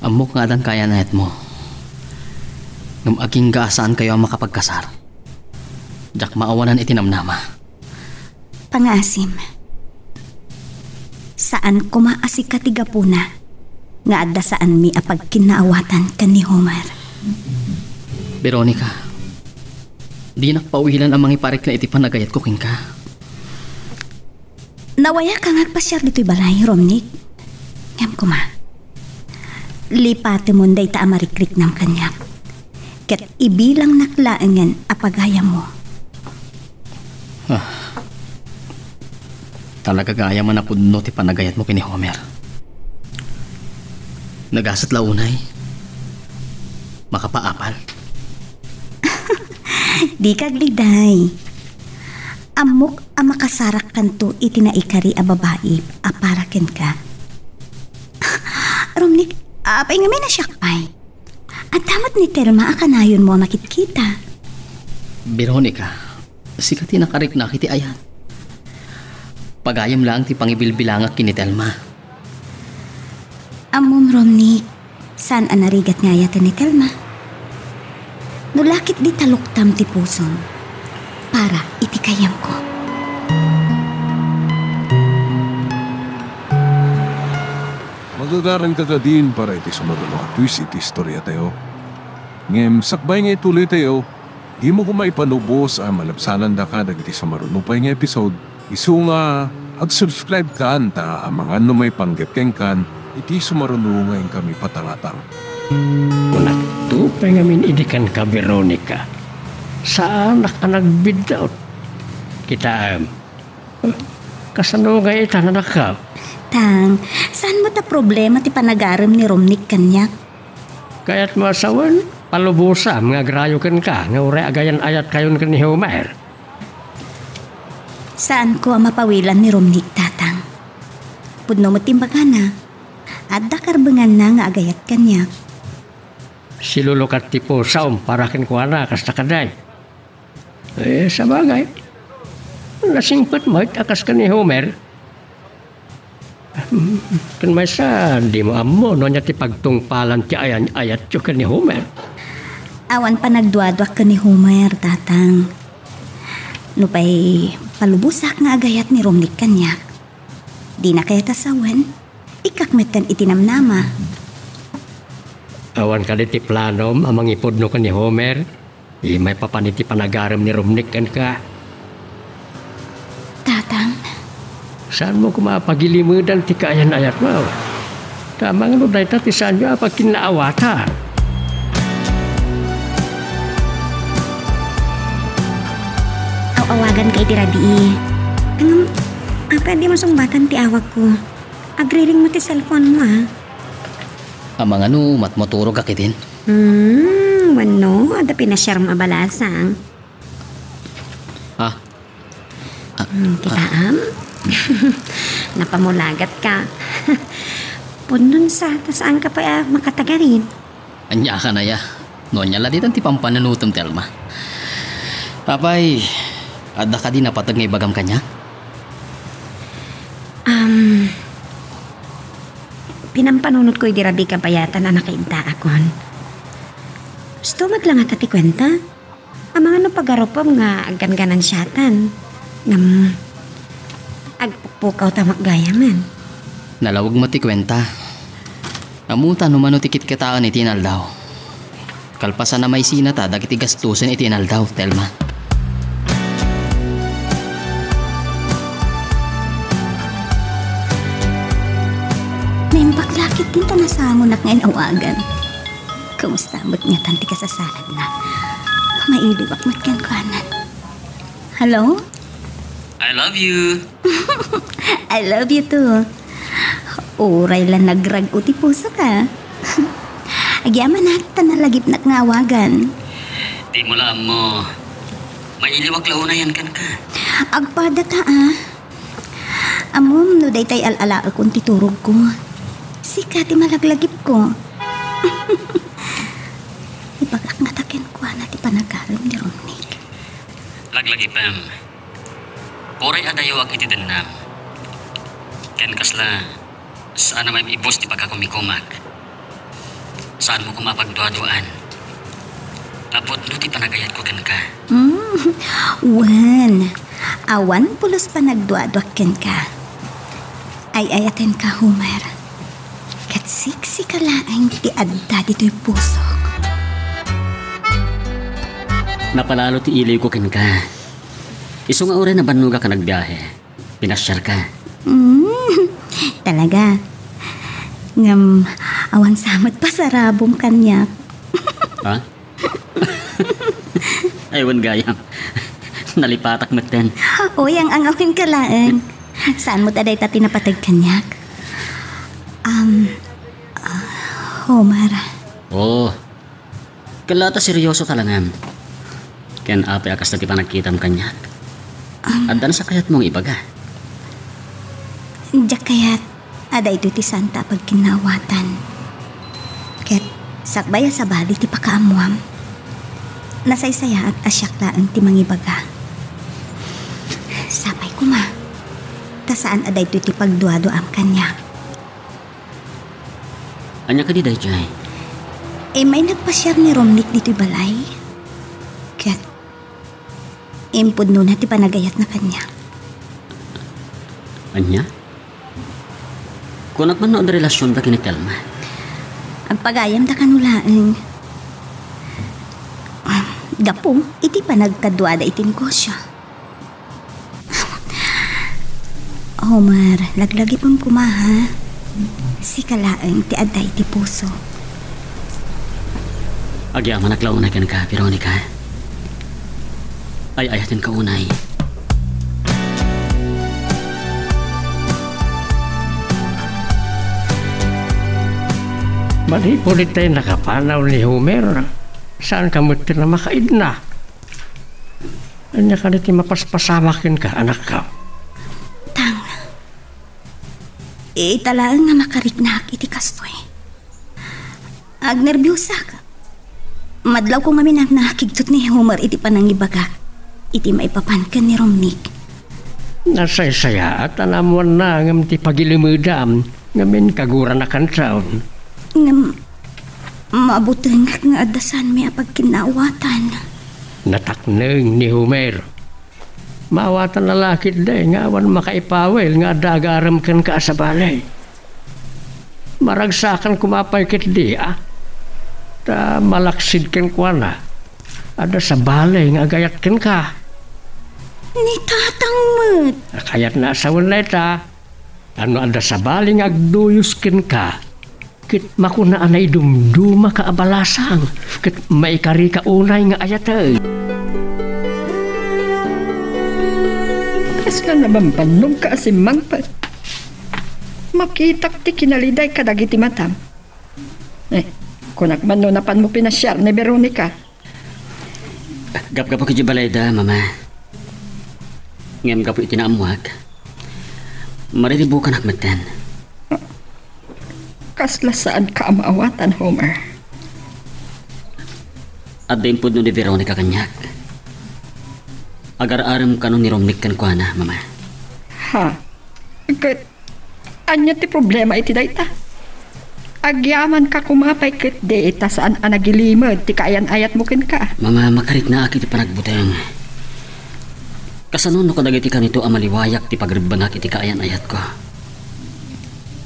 Amok nga dan kaya nayat mo. Ngam aging gaasaan kayo ang makapagkasar. Jak maawanan itinamnama. Pangasim. Saan ko maasik katigapuna nga adda saan mi apag kinaawatan kan ni Homer. Veronica, Di nakpawilan ang mga iparik na iti panagayat ko king ka. Nawaya ka ngagpasyar dito'y balay, Romnick. Ngam ko ma. Lipati mo day ta amarikrik ng kanyak. Kat ibilang naklaangan apagaya mo. Talaga gaya man na pudno ti panagayat mo kini Homer. Nagasat launay. Makapaapal. Di kagliday. Amok ang makasarak kanto iti naikari a babae aparaken ka. Romnick, apay nga may nasyakpay. At damat ni Telma akanayon mo makitkita. Veronica, sikat tinakarik na kiti ayan. Pagayam lang ti pangibilbilangak kini Telma. Amom, Romnick, saan ang narigat nga yata ni Telma? Nulakit di taluktam ti puson para itikayam ko. Magagaran ka ka din para iti sumarunong at twist iti istorya tayo. Ngem, sakbay nga ituloy tayo, di mo kumaipanubos ang malapsanan da ka dagiti sumarunong pa nga episode. Isu nga, ag-subscribe ka anta ang mga may panggepkeng kan, iti sumarunong ngayon kami patangatang. Kung tupay ngamin idikan ka, Veronica, saan ka nagbidaot? Kita, kasano nga itanan ka? Tang, saan mo ta problema ti panagaram ni Romnick kanyak? Kaya't masawan, palubusam nga grayokan ka, nga ure agayan ayat kayon ka ni Homer. Saan ko ang mapawilan ni Romnick, tatang? Pudno mo timbaga na, at dakarbangan na nga agayat kanyak. Silulukat tipo saum parakin ko na kas takaday. Sa bagay, nasingpat mo akas ka ni Homer. Kan may sa di mo amo no niya ti pagtungpalan ti ayan ayat yo ka ni Homer. Awan pa nagduadwak ka ni Homer, tatang. No pa'y palubusak nga agayat ni Romnick kanyak. Di na kaya tasawan, ikakmetan itinamnama. Awan ka ti planom amang ipudno ka ni Homer. May papaniti panagaram ni Romnick kan ka. Tatang, saan mo kumapagilimudan ti kaayan ayat mo? Tama nga no dahi ti saan nyo apag kinaawatan. Awagan kay tirabi. Anong, pwede mo sumbatan ti awag ko. Agriring mo ti cellphone mo Amang matmoturog akitin. Wano, ada pinasyar mo abalasang. Kita napamulagat ka. Punon saan ka pa makatagarin? Anya ka na ya. Noon niya laditan ti pampananutom Telma. Papay, ada ka din napatag nga ibagam kanya? Pinampanunod ko'y dirabi kapayatan na nakainta akon. Gusto maglang at ati kwenta. Ang mga pagaropom nga aggan-ganan siyatan. Agpupukaw tamak gayaman. Nalawag mo ti kwenta. Amutan umano tikit kataan itinal daw. Kalpasan na may sinata dagiti gastusin itinal daw, Telma. Naimpaklakit din ta nasangon na ngayon awagan. Kamusta mo't nga tanti ka sa salad na. Mailiwak mo't kan kuanan. Hello? I love you. I love you too. Uray lang nagrag uti puso ka. Agyaman natin na lagip na ngawagan. Di mo lang mo. Mailiwak launayan kan ka. Agpada ka Amom no day tay alala akong titurog ko. Sika ti malaglagip ko. Ibagak nga takin ko na ti panagaram ni Romnick. Laglagi pam. Poray adayawag iti denam. Ken kasla, saan na may ibos ti pagkakumikumak. Saan mo kumapagduaduan. Tapot no ti panagayat ko ken ka. Wan, awan pulos pa nagduadwak ken ka. Ay ayaten ka, Homer. Katsiksi ka laang ti adda dito'y pusok. Napalalo ti iliw ko kin ka. Iso nga oray na banuga ka nagbiyahe. Pinasyar ka. Talaga. Ngam, awan samot pa sa rabong kanyak. Ha? Aywan gayam. Nalipatak maten. Uy, ang angawin ka laan. Saan mo taday ta tinapatag kanyak? Homer. Oh. Kalata seryoso talangam. Ken apay akas na ti panagkitam kanyak. Addan sa kayat mong ibaga. Diyak kayat, ada ito ti Santa pag kinawatan. Ket, sakbaya sa bali ti pakaamuam. Nasaysaya at asyaklaan ti mangibaga. Sapay ko ma. Ta saan ada ito ti pagduado am kanya. Anya ka di dayjay? May nagpasyar ni Romnick dito'y balay. Ket, impod no na ti panagayat na kanya. Anya? Kunak man noon relasyon da kini Telma. Ang pagayam da kanulaang. Gapo, iti panagkadwada iti negosyo. Homer, laglagi pong kumaha. Si kalaang ti aday ti puso. Agyaman naglaunay ka ka, Veronica. Ay ayatin ka unay. Manipulit tayo nakapanaw ni Homer. Saan ka mo na makaid na? Anya ka niti mapaspasamakin ka, anak ka. Tang, talaan nga makariknak iti kastoy. Agnerbyosa ka. Madlaw ko nga nakiktot ni Homer iti panangibagak. Iti maipapankan ni Romnick. Nasaysaya at anamuan na ngam ti pagilimudam ngamin kagura na kansaon. Ngam, maabuteng nga adasan may apagkinaawatan. Natakneng ni Homer. Maawatan lalakid day nga awan makaipawel nga dagaram kan ka sa balay. Maragsakan kumapay kit di ta malaksid ken kuana. Ada sa balay nga gayat ken ka. Ni tatang mat. Kayat na sa walay ta. Ano ada sa balay nga agduyos ken ka. Kit makuna anay dumduma ka abalasang. Kit maikari ka unay nga ayatay. Kas ka naman banog ka asimang pa. Makitak ti kinaliday ka dagiti matam. Kunak man no napan mo pinasyar ni Veronica. Gap-gap ako balay da, mama. Ngem gapo itinaamuag. Mariribukan akmeten. Kasla saan ka amaawatan, Homer? At din po ni Veronica kanyak. Agar-aram ka ni Romnick kan kuana, mama. Ha? Anya ti problema iti dayta? Agyaman ka kumapay kit dayta saan anagilimod ti kaayan-ayat mo ken ka. Mama, makarit na akit ti panagbuteng. Kasanon ko dagiti ka nito amaliwayak ti pagribanak iti kaayan-ayat ko.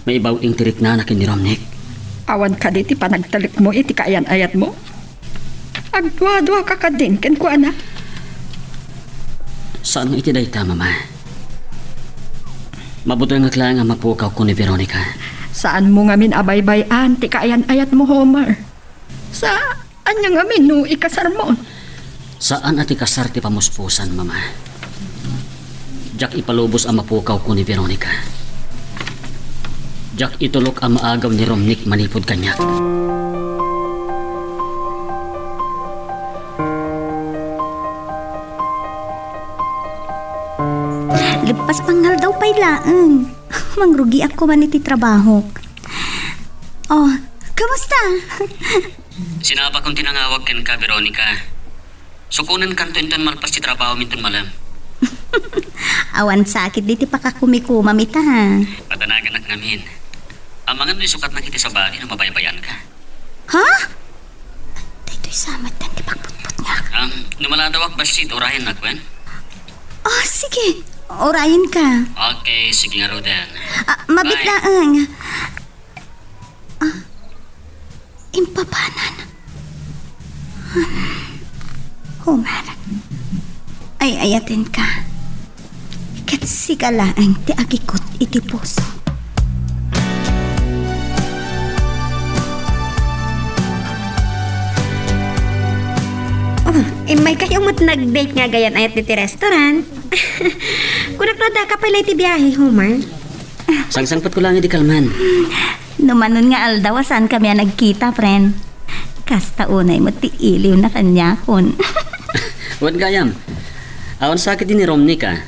May ibaw ing tirik na nakin ni Romnick. Awan ka di ti panagtalik mo iti kaayan-ayat mo? Agdwa-dwa ka ka din ken kuana. Saan iti dayta, mama? Mabuto nga klang nga mapukaw ko ni Veronica. Saan mo nga min abay-bayan ti kaayan-ayat mo, Homer? Saan nga nga min no ikasar mo? Saan ati kasar ti pamuspusan, mama? Jak ipalubos ang mapukaw ko ni Veronica. Jak itulok ang maagaw ni Romnick manipod kanyak. Lipas pangal daw pa'y laang. Mangrugi ako man iti trabaho. Oh, kamusta? Sinaba kong tinangawag ken ka, Veronica. Sukunan kanto inton malpas ti trabaho minton malam. Awan sakit diti pakakumikuma mita ha. Patanagan ak ngamin. Amangan no sukat na kiti sa bali na mabaybayan ka. Ha? Daytoy samat dan ti pagputput nga. Numaladawak basit orayan na kwen? Oh, sige. Orayin ka. Okay, sige nga Roden. Mabitlaang. Impapanan. Homer, ay ayatin ka. Kat sigalaang ti agikot iti puso. Oh, may kayong nag-date nga gayan ayat diti restaurant. Kunak na da ka pala iti biyahe, Homer. Sangsangpat ko lang di kalman. Numanon nga aldaw saan kami nagkita, friend. Kasta unay mo ti iliw na kanyakon. Wan gayam. Awan sakit din ni Romney ka.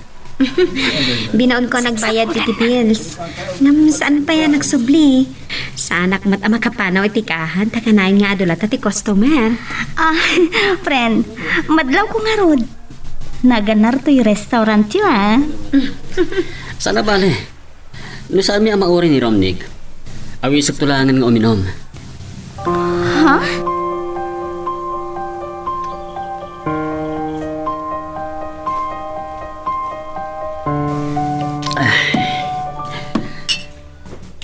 Binaon ko nagbayad iti bills. Ngam saan pa yan nagsubli? Sa anak mat ama kapanaw iti kahan, takanayin nga adulat ti customer. Ah, friend, madlaw ko nga rod. Naganar to yung restaurant yun, ha? Sana bale. No saan mi ang mauri ni Romney? Awisap tulangan nga uminom. Ha?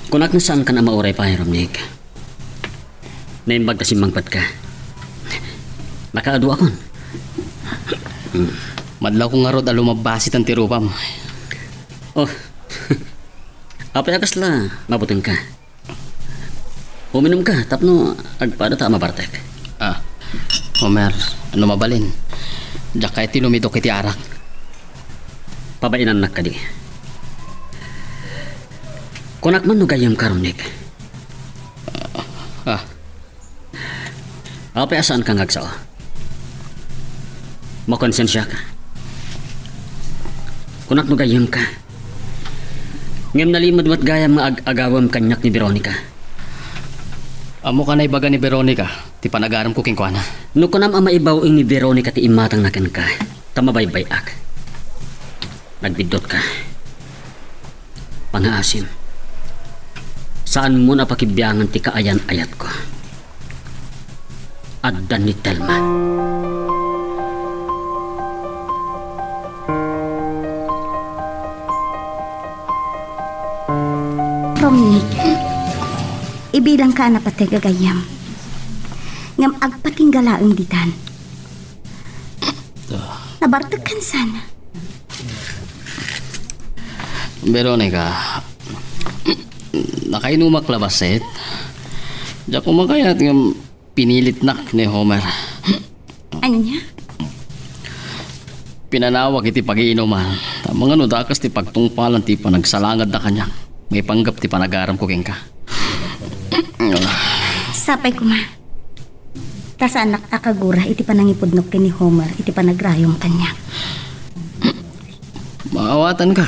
Kunak na saan ka na mauray pa, Romney? Naimbag na simangpat ka. Nakaadu akon. Madlaw ko nga rod alumabasit ang tirupam. Oh. Apay akas la, mabutang ka. Uminom ka, tapno agpada ta mabartek. Ah, Homer, ano mabalin? Diyak kay tinumidok iti arak. Pabainan nak ka di. Kunak man no gayam ka, Romney. Apay asaan kang agsao? Makonsensya ka. Kunak no gayam ka. Ngem nalimod mat gayam nga agawam kanyak ni Veronica. Amo ka na ibaga ni Veronica, ti panagaram ko kingkwana. No kunam ang maibawing ni Veronica ti imatang nakan ka, tamabaybay ak. Nagbidot ka. Pangaasim. Saan mo napakibiyangan ti kaayan-ayat ko? Addan ni Telma. Romney, ibilang ka na pati gagayam. Ngam agpatinggalaang ditan. Nabartag kan sana. Veronica, nakainumak labaset. Diyak kumakayat ng pinilit nak ni Homer. Anya? Pinanawag iti pag-iinuman. Mga nudakas ti pagtungpalan ti panagsalangad na kanya. May panggap ti panagaram ko king ka. Sapay ko ma. Tas anak akagura iti panangipudnok ni Homer iti panagrayong kanya. Maawatan ka.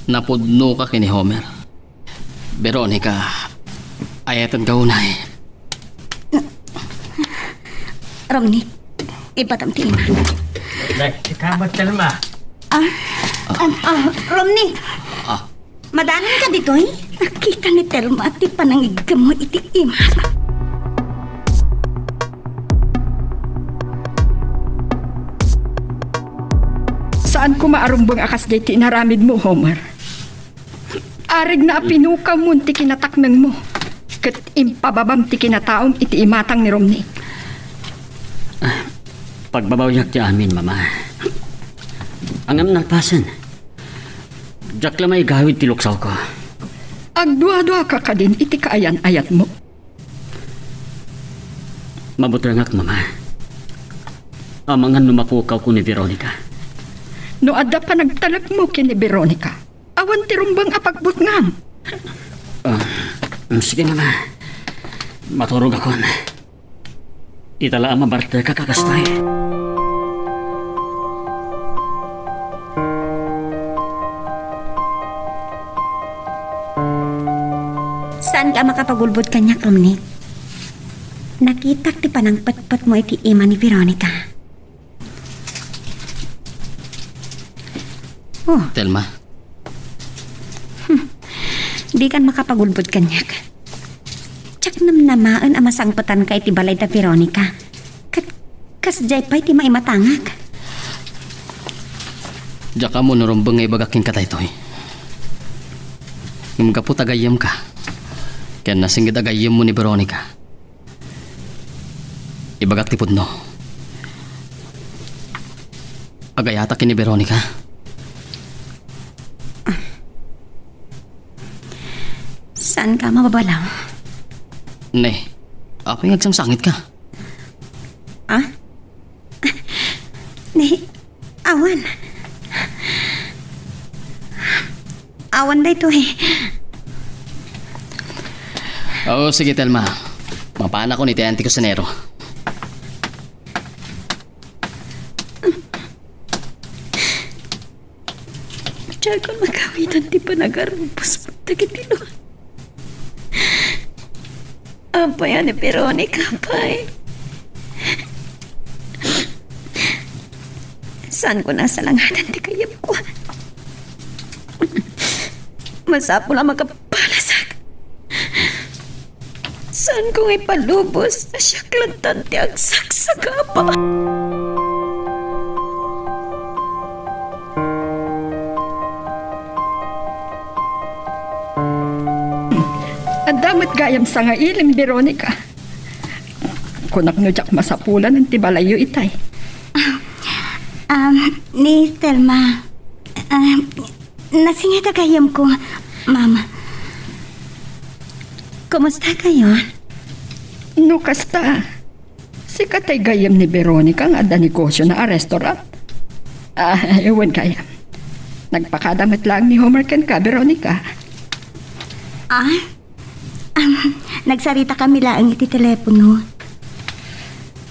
Napudno ka kini Homer. Veronica, ayatan ka unay. Romney, ipatam ti ima. Ikamat Telma. Romney, madanan ka dito eh. Nakita ni Telma at ti panangigam mo iti ima. Saan ko maarumbang akas jay ti inaramid mo, Homer? Arig na pinukaw mo ti kinataknang mo. Kat impababam ti kinataom iti imatang ni Romney. Pagbabawyak ti amin, Mama. Angam nalpasan. Diyak lamay gawid ti luksaw ko. Agdua-dua ka ka din iti kaayan-ayat mo. Mabutrangak, Mama. Amangan numapukaw ko ni Veronica. No adda pa nagtalag mo kini Veronica. Awan ti rumbang apagbutngam. Sige, Mama. Maturog ako. Itala ang mabarte ka kakastay. Saan ka makapagulbot kanya, Romney? Nakitak ti panangpatpat mo iti ima ni Veronica. Oh, Telma, di kan makapagulbot kanyak. Tsak namnamaan ang masangpatan ka iti balay ta Veronica. Kasjay pa iti maimatangak. diyak ka mo narumbang nga ibagaking kataytoy. Ngam ka po tagayam ka. Kaya nasinggit agayam mo ni Veronica. Ibagak ti pudno. agayata kini Veronica. Saan ka mababalaw? Ne, apay agsangsangit ka. Ah? Ni, awan. Awan na ito eh. Oo, sige Telma. Mapana ko ni Tianti ko Sanero. Diyan ko magawitan di pa nagarubos pagtagitilo. Apa yan ni Veronica, pay? Saan ko nasa langatan di kayap ko? Masapo lang makapalasag. Saan ko ipalubos na siya klantan ti agsak sa gapa? Ang damat gayam sa nga ilim, Veronica. Kunak no jak masapulan ng tibalayo itay. Ni Telma. Nasingit agayam ko, Mama. Kumusta kayo? No kasta. Si katay gayam ni Veronica nga da negosyo na a restaurant. Ewan gayam. Nagpakadamit lang ni Homer ken ka, Veronica. Nagsarita kami laang iti telepono.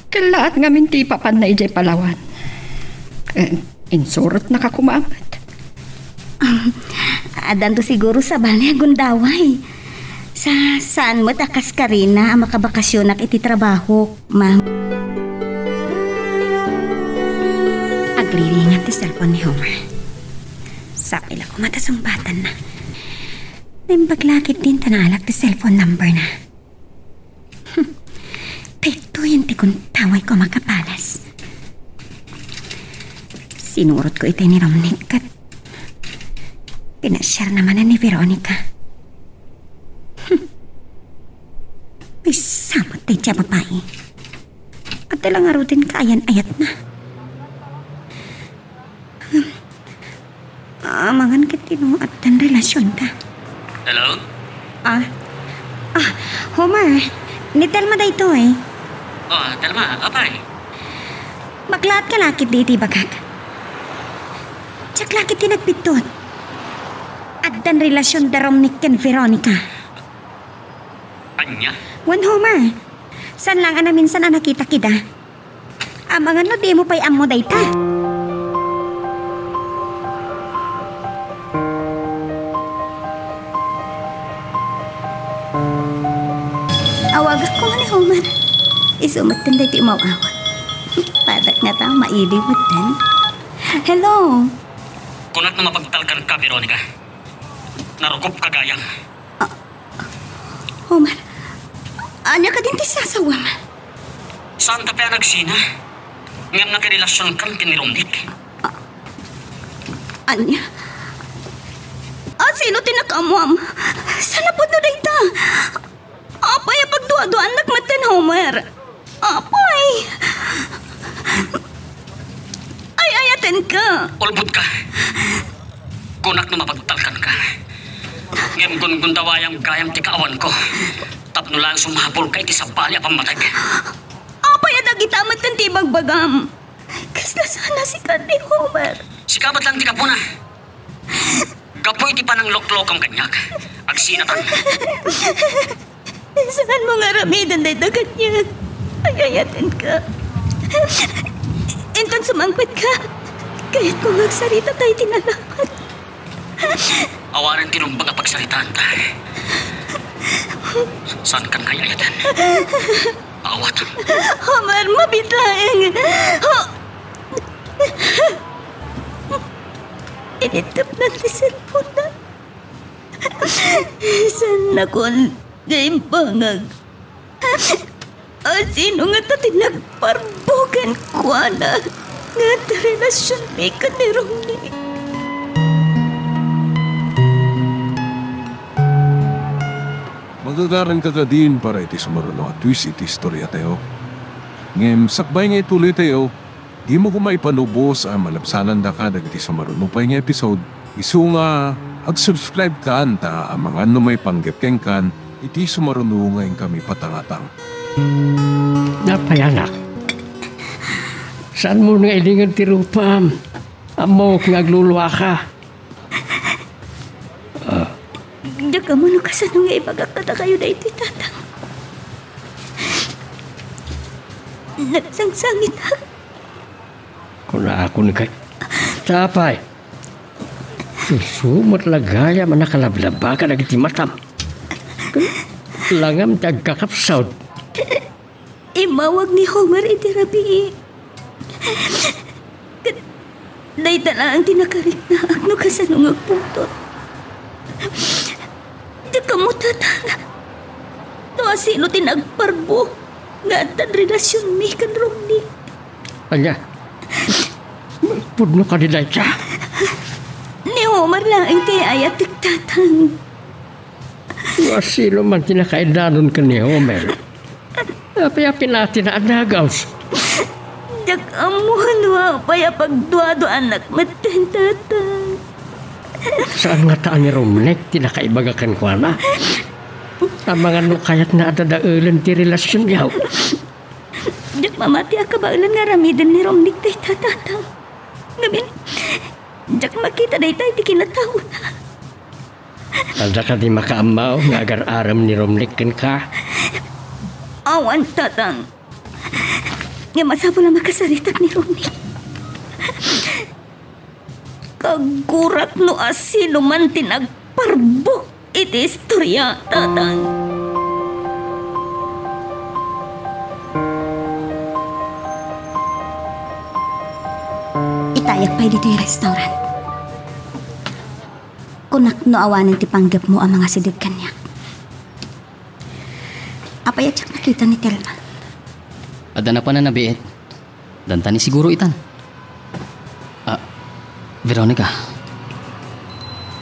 Kalaat nga minti papan na ijay Palawan. Insurot na kakumamat. Adan to siguro sa bali agundaway. Saan mo takas ka rin na makabakasyon ak iti trabaho, Ma'am? Agliringat ti cellphone ni Homer. Sakila ko matasumbatan na. Nimbaglakit din tanalak ti cellphone number na. Peto yung ti kung taway ko makapalas. Sinurot ko itay ni Romnick at pinashare naman na ni Veronica. May samot tayo siya babae. At talang arutin kaayan-ayat na. Mangan kitino at tan relasyon ka. Hello? Homer, ni Telma da ito eh. Oh, Telma, apay. Maglaat ka lakit di iti bagag. Tsak lakit ti nagpitot. At dan relasyon da Romnick ken Veronica. Anya? Wan Homer, san lang ana minsan na nakita kita. Amangan no di mo pa'y amo da ita. Awagas ko nga ni Homer. Isumat din dahi ti umawawat. Padak nga ta, mailiwat din. Hello? Kunat na mapagtalkan ka, Veronica. Narukop ka gayang. Homer, anya ka din ti sasawam. Saan ka pa nagsina? Ngayon nakirelasyon kang kiniromnik. Anya? Sino tinakamuam? Sana po na dayta? Apay, pagduwa-duan nakmatan, Homer. Apay. Ay, ayaten ka. Ulbud ka. Kunak na mapagtalkan ka. Ngayon gun-gundawayang gayang tikaawan ko. Tapno lang sumapol kay tisabali apang matag. Apay, nagitamat ng tibagbagam. Kasla sana si Candy, Homer. Sikabat lang tika po na. Kapoy ti pa ng loklokang kanyak. Agsinatan. Saan mo nga ramidan na ito ganyan? Ayayatin ka. Inton sumangpit ka. Kaya't kung magsarita tayo tinalapat. Awanan tinumbang ang pagsalitaan ta. Saan kan kaya yatan? Awat. Homer, mabitlaeng. Initap na ti cellphone na. Saan na kon game bangag? Sino nga ta tinagparbugan ko na nga ta relasyon may ka ni Romnick? Magagaran ka ka din para iti sumaruno at twist iti istorya tayo. Ngem sakbay nga ituloy tayo, Di mo ko maipanubos ang malabsanan da ka dagiti sa marunupay nga episode. Isu nga, ag-subscribe ka anta ang mga may panggepkeng kan, iti sumarunu ngayon kami patangatang. Napayanak. Saan mo nga ilingan ti Rupam? Amo nga agluluwa ka. Daga mo no kasano nga ipagakata kayo na iti tatang. Nagsangsangit ha. Kung ako na kay... Tapay. Susumot lagaya man nakalablaba ka nagiti matam. Langam tagkakapsawd. Imawag ni Homer iti rabi. Dahil na ang tinakarik na akno kasano nga putot. Di ka mo tatanga. No asino tinagparbo nga atan relasyon mi kan Romney. Anya? Pudno ka nilay ka. Ni Homer lang ang kaya ayat tiktatang. Sino man tinakaidanon ka ni Homer. Api-api natin na anagaws. Jak amuhan wa paya pagduado anak maten tatang. Saan nga taan ni Romnek tinakaibagakan ko na? Ang mga nukayat na adadaulan ti relasyon yaw. Jak mamati akabaulan nga ramidan ni Romnek tay tatang. Ngamin, jak makita day tay di kinatao na. Alda ka di makaamaw nga agar-aram ni Romnek kan ka. Awan tatang. Nga masabo lang makasaritak ni Romnek. Kagurat no asino man tinagparbo iti istorya tatang. Itayak pa'y dito yung restaurant. Kunak no awanan ti panggap mo ang mga sidig kanya. Apayat siya nakita ni Telma. Ada na pa na nabiit. Dantani siguro itan. Veronica.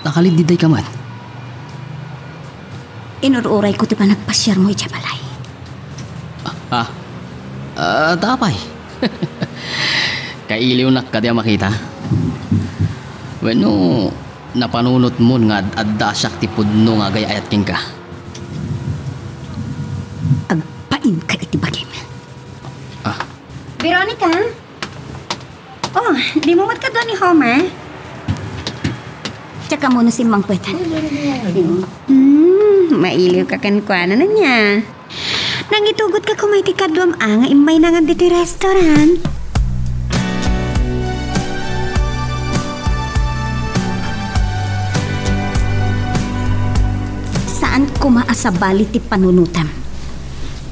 Nakalid diday ka man. Inururay ko ti pa nagpasyar mo itya balay. Tapay. Kailiw na ka diya makita. Bueno, napanunot mo nga adda siya ti pudno nga gayayat king ka. Agpain ka iti bagim. Veronica? Oh, di mo ka doon ni Homer? Tsaka muna si Mang Pwetan. Mailiw ka kankwana na niya. Nang itugot ka kumay ti kadwam nga imay na nga diti restaurant. Saan kumaasabali ti panunutam?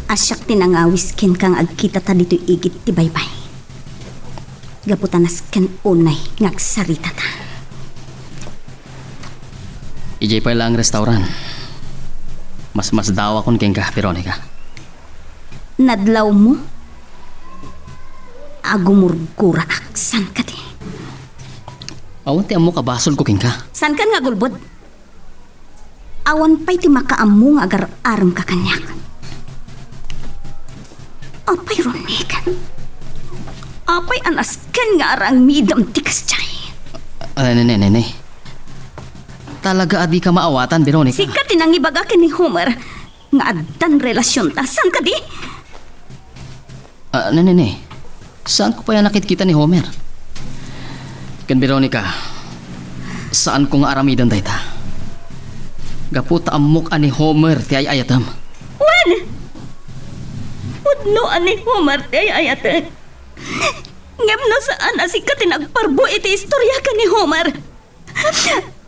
Asyak tinangawis ken kang agkita ta dito igit ti baybay. Gaputanas ken unay ngagsarita ta. Ijay pa lang restaurant. Mas dawa kon ken ka, Veronica. Nadlaw mo? Agumurgura aksan ka di. Awan ti amo kabasol ko ken ka. San kan nga gulbod? Awan pa'y ti makaamong agar-aram ka kanyak. Apay Romnek. Apay anasken nga arang midam tikas chay. Nene. Talaga adi ka maawatan, Veronica. Sikat tinangibaga ken ni Homer. Nga addan relasyon ta. San ka di? Nene. Saan ko pa yan nakikita ni Homer? Ken Veronica, saan ko nga aramidan tayo ta? Gaputa amok ani Homer ti ay ayatam. Wen! Udno ani Homer ti ay ayatam. Ngem no saan asika tinagparbo iti istorya ka ni Homer.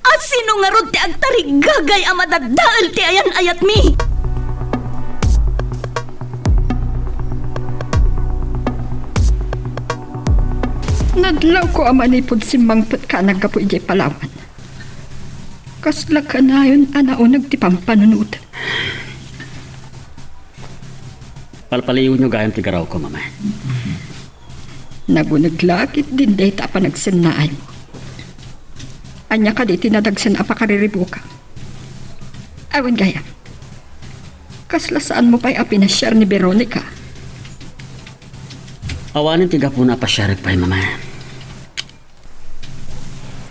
Asino nga rod ti agtarigagay amadadaal ti ayan ayat mi. Nadlaw ko amanipod si Mangput ka naggapo ijay Palawan. Kasla ka na yun anao nagtipang panunod. Palpaliw nyo gayam ti garaw ko, mama. Nagunaglakit din data pa nagsinaan mo. Anya ka di tinadagsan apakariribo ka. Awan gaya. Kasla saan mo pa'y apinasyar ni Veronica. Awanin tiga po na pasyarag pa mama.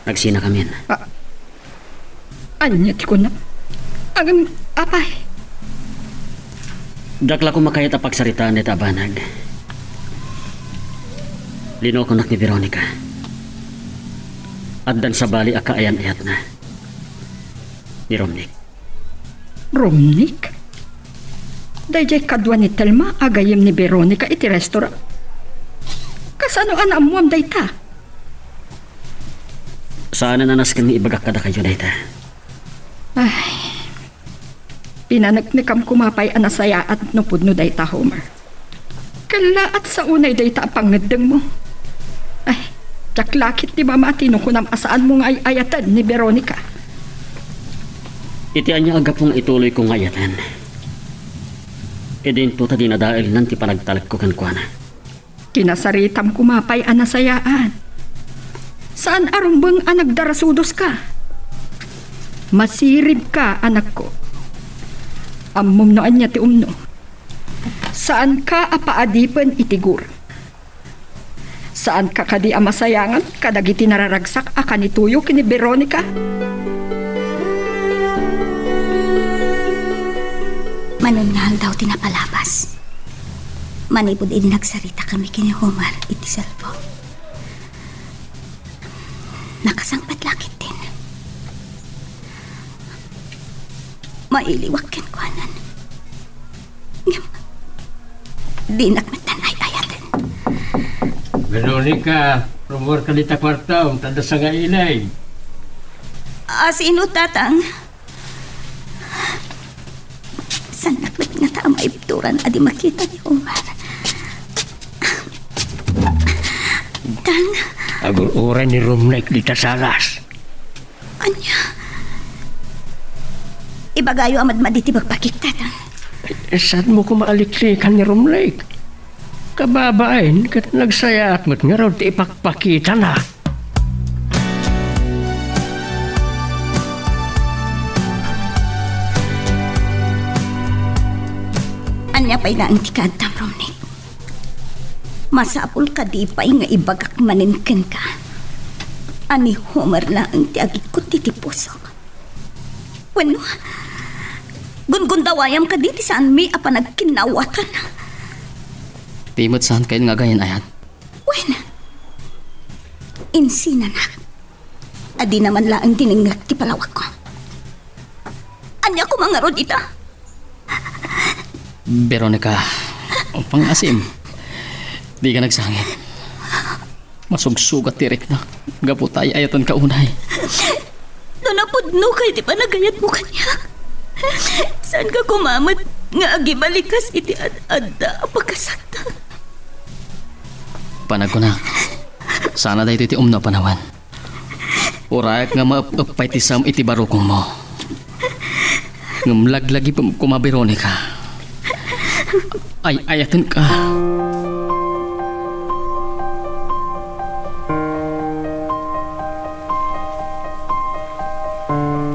Nagsina kami. Anya ti ko na. Ang apay. Dakla ko makayat apagsaritaan ni Tabanag. Lino ko nak ni Veronica. At dan sa bali akaayan-ayat na. Ni Romnick. Romnick? Dayjay kadwa ni Telma agayim ni Veronica iti restaurant. Kasano anam mo am dayta? Saan na nanas kang ibagak kada kayo dayta? Ay, pinanagnikam kumapay anasaya at nupod no dayta, Homer. Kala at sa unay dayta pangadeng mo. Ay, jaklakit di ba matino kunam asaan mo nga ayatan ni Veronica? Itian niya agap mong ituloy kong ayatan. Edin to ta dinadail nan ti panagtalak ko kankwana. Kinasaritam kumapay anasayaan. Saan arumbang anagdarasudos ka? Masirib ka, anak ko. Ammom noan niya ti umno. Saan ka apaadipan itigur? Saan ka kadi amasayangan kadagiti nararagsak akan ituyo kini Veronica? Manunal daw tinapalabas. Manipod ini nagsarita kami kini Homer iti cellphone. Nakasangpat lakit din. Mailiwak ken kuanan. Di nakmatan ay ayaten. Veronica, rumor ka dita kwarta, tanda sa nga ilay. Sino tatang? San nakmet nga ta maibturan adi makita ni Homer. Tang. Agur-ura ni Romnick dita salas. Anya? Ibagayo amad maditi magpakita tang. Saan mo ko maaliklikan ni Romnick? Kababain, kat nagsayat mo't nga raw ti ipakpakita na. Anya pa'y na ang tikadam, Romnick. Masapul ka di pa'y nga ibagak maninken ka. Ani Homer na ang tiagit ko titipuso. Bueno, gungundawayam ka diti saan mi apa nagkinawatan. Timot saan kayo nga gayan ayat? Bueno, insina na. Adi naman laang tiningak ti palawak ko. Anya ko mga rodita. Veronica, pang-asim. Di ka nagsangit. Masugsugat tirik na. Gaputay ayatan ka unay. Nanapudno kay di pa nagayat mo kanya. Saan ka kumamat nga agibalikas iti ad-adda pagkasakta? Panag ko na. Sana dahil iti umno panawan. Urayak nga maapapay ti sam iti barukong mo. Ngamlaglagi kuma Veronica. Ay ayatan ka.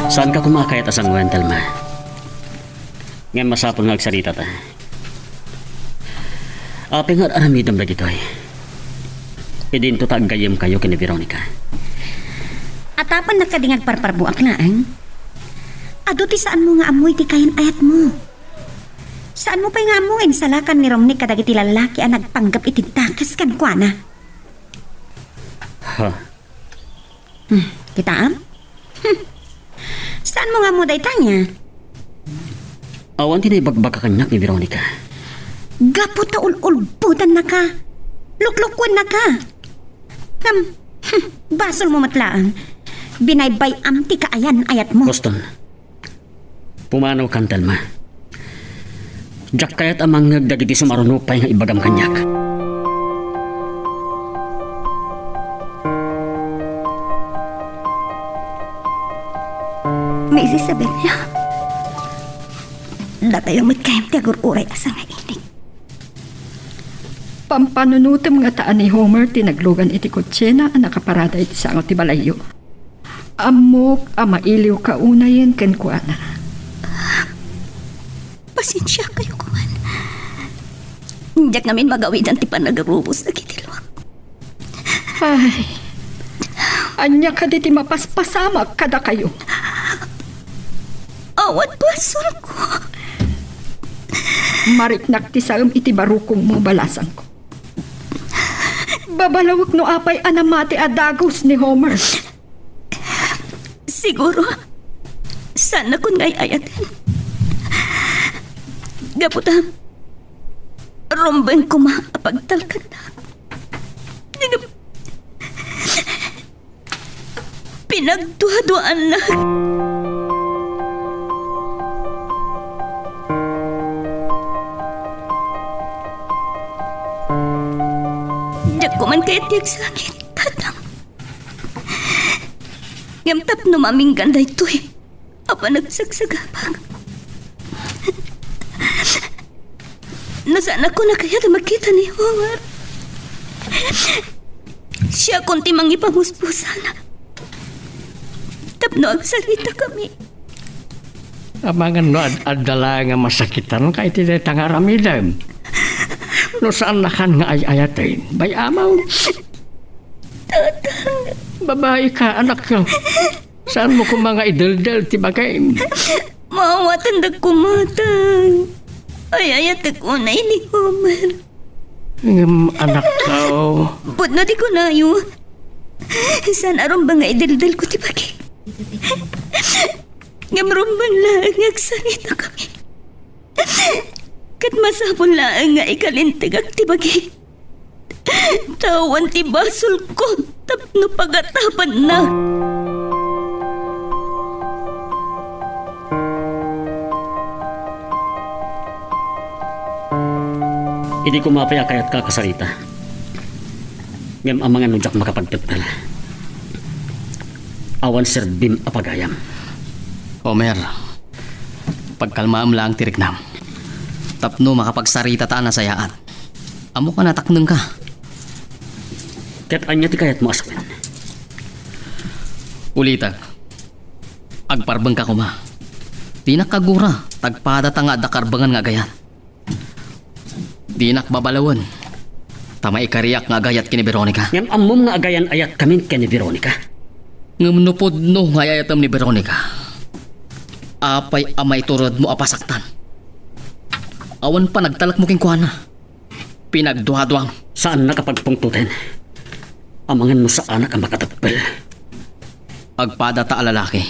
Saan ka kumakayat asang wentel ma? Ngayon masapol nga agsarita ta. Apeng at aramidam na gitoy. Idin to taggayim kayo kini Veronica. Atapan nakadingag parparbuak laang. Ado ti saan mo nga amoy ti kayan ayat mo? Saan mo pa nga amoy salakan ni Romnick kadagiti lalaki ang nagpanggap iti takas kan kuana? Ha? Kita am? Saan mo nga mo day tanya? Awan tinaibagbaga kanyak ni Veronica. Gapo ta ulbutan na ka. Luklukwan na ka. Basol mo matlaang. Binaybay amti ka ayan ayat mo. Boston, pumanaw kantal ma. Jak kayat amang nagdagiti sumarunupay nga ibagam kanyak. May isasabihin niya. Datayo magkayam ti agur-uray asa nga ining. Pampanunutem nga taan ni Homer tinaglugan iti kotsena ang nakaparada iti sangot ti balayo. Amok amailiw ka unayen ken kuana. Pasensya kayo kuman. Diyak namin magawid ang tipan nagarubos na kitilwak. Ay, anya ka di ti mapaspasamak kada kayo. Awat basol ko. Mariknak ti saam iti barukong mo balasan ko. Babalawak no apay anamati adagos ni Homer. Siguro, sana kung ngay ayatin. Gaputa, rombeng ko maapagtalkan na. Pinagduhaduan na. Diyak ko man kaya't yak sakit, tatang. Ngamtap no maming ganda ito eh. Apa nagsagsagapag. Nasaan ako na kaya na makita ni Homer? Siya kunti mang ipamuspusan. Tapno ang salita kami. Abangan no adala nga masakitan kay ti tangaramidam. No saan nakan nga ayatin? Bay amaw. Babae ka, anak ko. Saan mo kung mga idaldal ti bagay? Maawatan dag kumatang. Ay ayat ko na ini Homer. Anak ko. Put na di ko na yun. Saan aron ba nga idaldal ko ti bagay? Ngamron ba lang agsalita kami? Kat masapon lang nga ikalintigag ti bagay. Tawan ti basol ko tapno pagatapan na. Hindi ko mapaya kaya't kakasarita. Ngam ang mga nudyak makapagtagpal. Awan Sir Bim apagayam. Homer, pagkalmaam lang tiriknam. Tapno makapagsarita ta na sayaan. Amo ka natakneng ka. Kaya't anya ti kaya't mo asawin. Ulitag, agparbang ka kuma. Di nakagura, tagpada ta nga dakarbangan nga gayat. Di nakbabalawan. Tama ikariyak nga agayat kini Veronica. Ngam amom nga agayan ayat kami kini Veronica. Ngamnupod no nga ayatam ni Veronica. Apay amay turod mo apasaktan. Awan pa nagtalak mo king kuhana. Pinagduhaduang. Saan nakapagpungtuten? Amangan mo sa anak ang makatagpal. Agpada ta alalaki.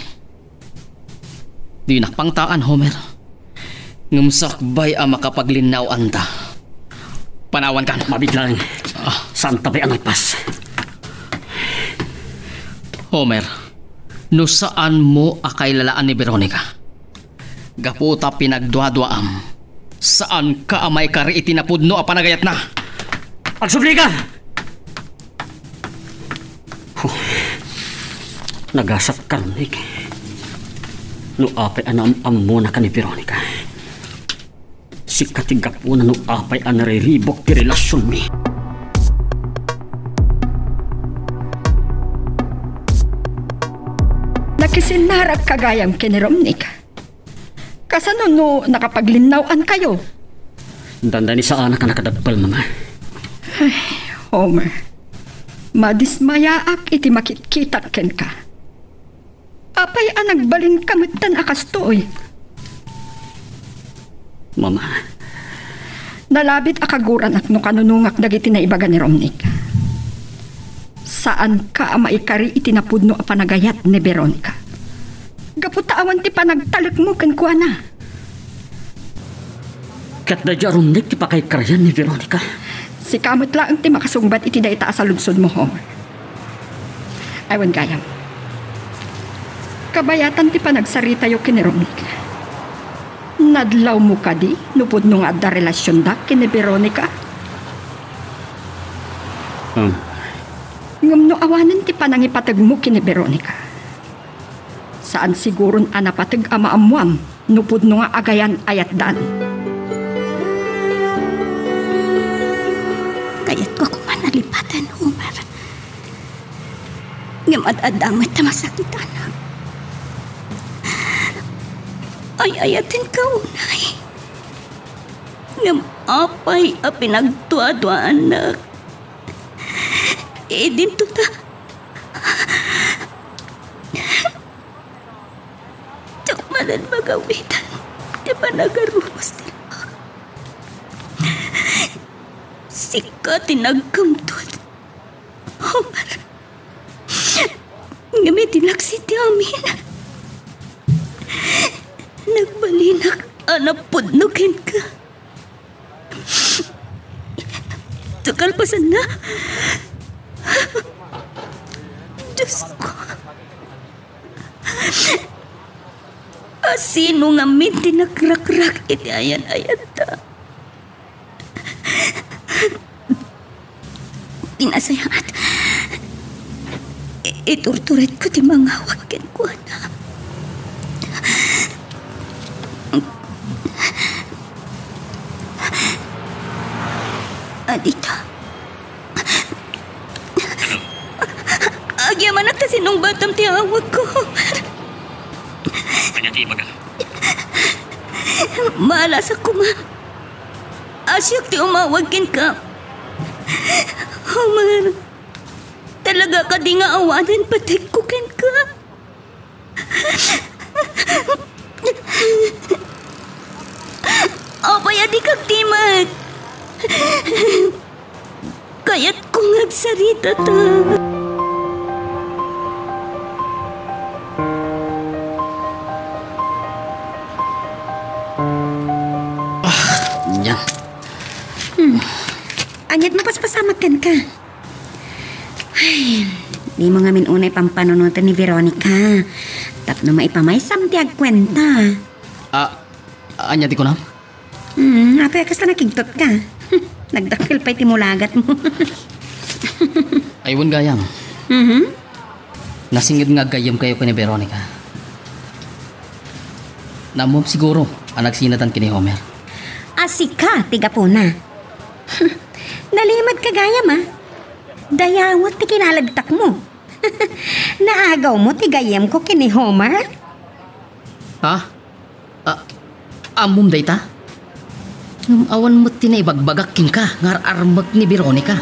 Di nakpangtaan, Homer. Ngumsakbay ang makapaglinaw anta. Panawan ka. Mabiglang. Saan tabay ang alpas? Homer, no saan mo akay lalaan ni Veronica? Gaputa pinagduaduaam. Saan ka amay kari itinapudno a panagayat na? Pagsubli ka! Nagasap karnig. No apay anam mo na ka ni Veronica. Si katigap po na no apay ang nariribok ti relasyon mi. Nakisinarag kagayam kini Romnick. Kasano no nakapaglinawan kayo? Dandani sa anak ka nakadagbal mga. Ay, Homer. Madismayaak iti makitkitak ken ka. Apay ang nagbalin kamutan akastoy. Mama. Nalabit akaguran at no kanunungak dagiti na ibaga ni Romnick. Saan ka maikari itinapudno a panagayat ni Veronica? Gaputaawan ti panagtalik mo ken kuana. Kat da Romnick ti pakay karayan ni Veronica. Si kamot lang ti makasungbat iti dayta sa lunsod mo, Homer. Aywan gayam. Kabayatan ti panagsarita yo kini Romnick. Nadlaw mo ka di, nupod nung adda relasyon da kini Veronica. Ngam no awanan ti panangipatag mo kini Veronica. Saan siguron anapatag amaamuam, nupod nung agayan ayat dan. Kayat ko kuman nalipatan, Homer. Ngam ad-adamat na masakit, anak. Ay ayatin ka unay. Ngam apay a pinagtuadwa anak. Dinto ta. Tsakmanan magawitan. Di ba nagarumos nila? Sika tinagkamtod. Homer. Ngamitin si amin. Nagbalinak anapudnukin ka. Tukalpasan na. Diyos ko. Sino nga minti nagrakrak iti ayan-ayan ta. Pinasayangat. Iturturit ko ti mga wakin ko na. Adita. Agyaman at sinong batam ti awag ko. Kanya ti baga. Maalas ako ma. Asyok ti umawagin ka. Homer. Talaga ka di nga awanan patay kukin ka. Apay adi kag timat. Kaya't kong agsarita ta. Yan. Anyat mapaspasamakan ka. Ay, di mo nga minunay pampanunutan ni Veronica. Tapno maipamaysam ti agkwenta. Anya di ko na? Apay akas na nakigtot ka. Nagdakil pa'y timulagat mo. Aywan gayam. Nasingid nga gayam kayo kini Veronica. Namom siguro ang nagsinatan kini Homer. Asika, tiga po na. Nalimad ka gayam ah. Dayawat ti kinalagtak mo. Naagaw mo ti gayam ko kini Homer. Ha? Amom dayta? Awan mo tinaibagbagakin ka ngar armag ni Veronica.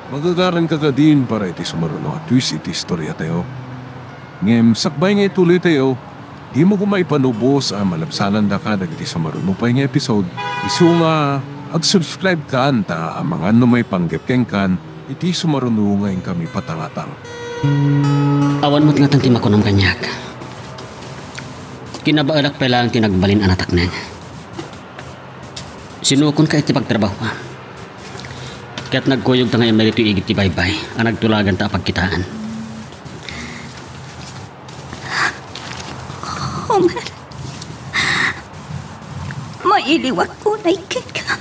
Magagaran ka din para iti sumaruno at twist iti istorya tayo. Ngem sakbay nga ituloy tayo, di mo kumay panubos ang malabsanan da ka dagiti sumaruno pa nga episode. Isu nga ag-subscribe ka anta ang mga may panggepkeng kan iti sumaruno ngayon kami patangatang. Awan mo't nga tanti makunam kanyak. Kinabaalak pa lang tinagbalin anatak na. Sinukon ka iti pagtrabaho ka. Kaya't nagkuyog ta ngayon merito igit ti baybay ang nagtulagan ta pagkitaan. Homer. Mailiwag ko na ikin ka.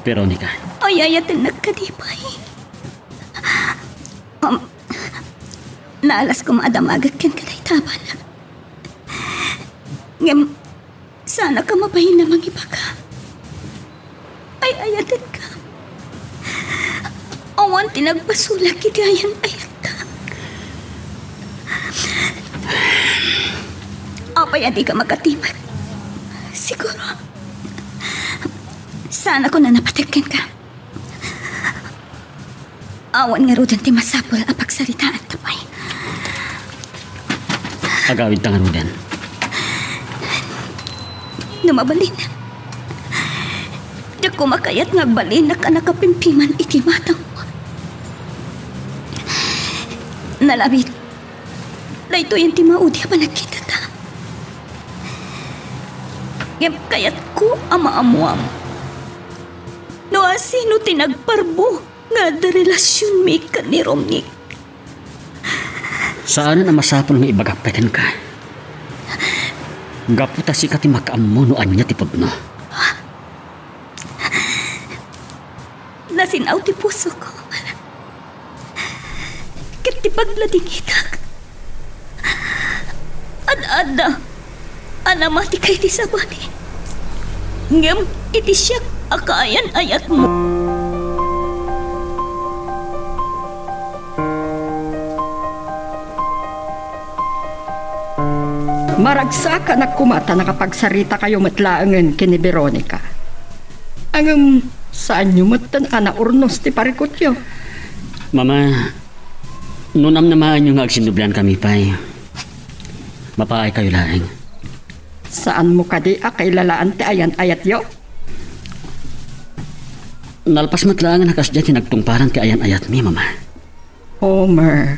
Veronica. Ayayatan nagkadipay. Naalas ko maadamagat kan kanay taban. Ngem, sana ka mabahin na mang iba ka. Ay ayatan ka. Awan tinagpasulak kigayan ayat ka. Apay adi ka magkatimat. Siguro. Sana ko na napatikkin ka. Awan nga rudan ti masapol ang pagsaritaan tapay. Agawid ta nga rudan. Numabalin. Di ko makayat nga balin na ka nakapimpiman iti matang mo. Nalabit. Dahito yung ti maudi pa nagkita ta. Ngem kayat ko ama-amuam. No asino tinagparbo nga da relasyon mi ka ni Romnick. Saan na masapol nga ibagapekan ka? Gaputa si kati makaamuno anya ti pudno. Nasinaw ti puso ko. Kat ti paglading hitak. Ad-ada. Anamati kay ti sabani. Ngem iti siya akayan ayat mo. Maragsa ka na kumata nakapagsarita kayo matlaangan kini Veronica. Ang saan nyo matan ana urnos ti parikutyo? Mama, nunam namaan yung agsinublan kami pa'y. Mapaay kayo laing. Saan mo kadi kay lalaan ti ayan ayat yo? Nalpas matlaangan na kasya tinagtungparan kay ayan ayat mi, Mama. Homer,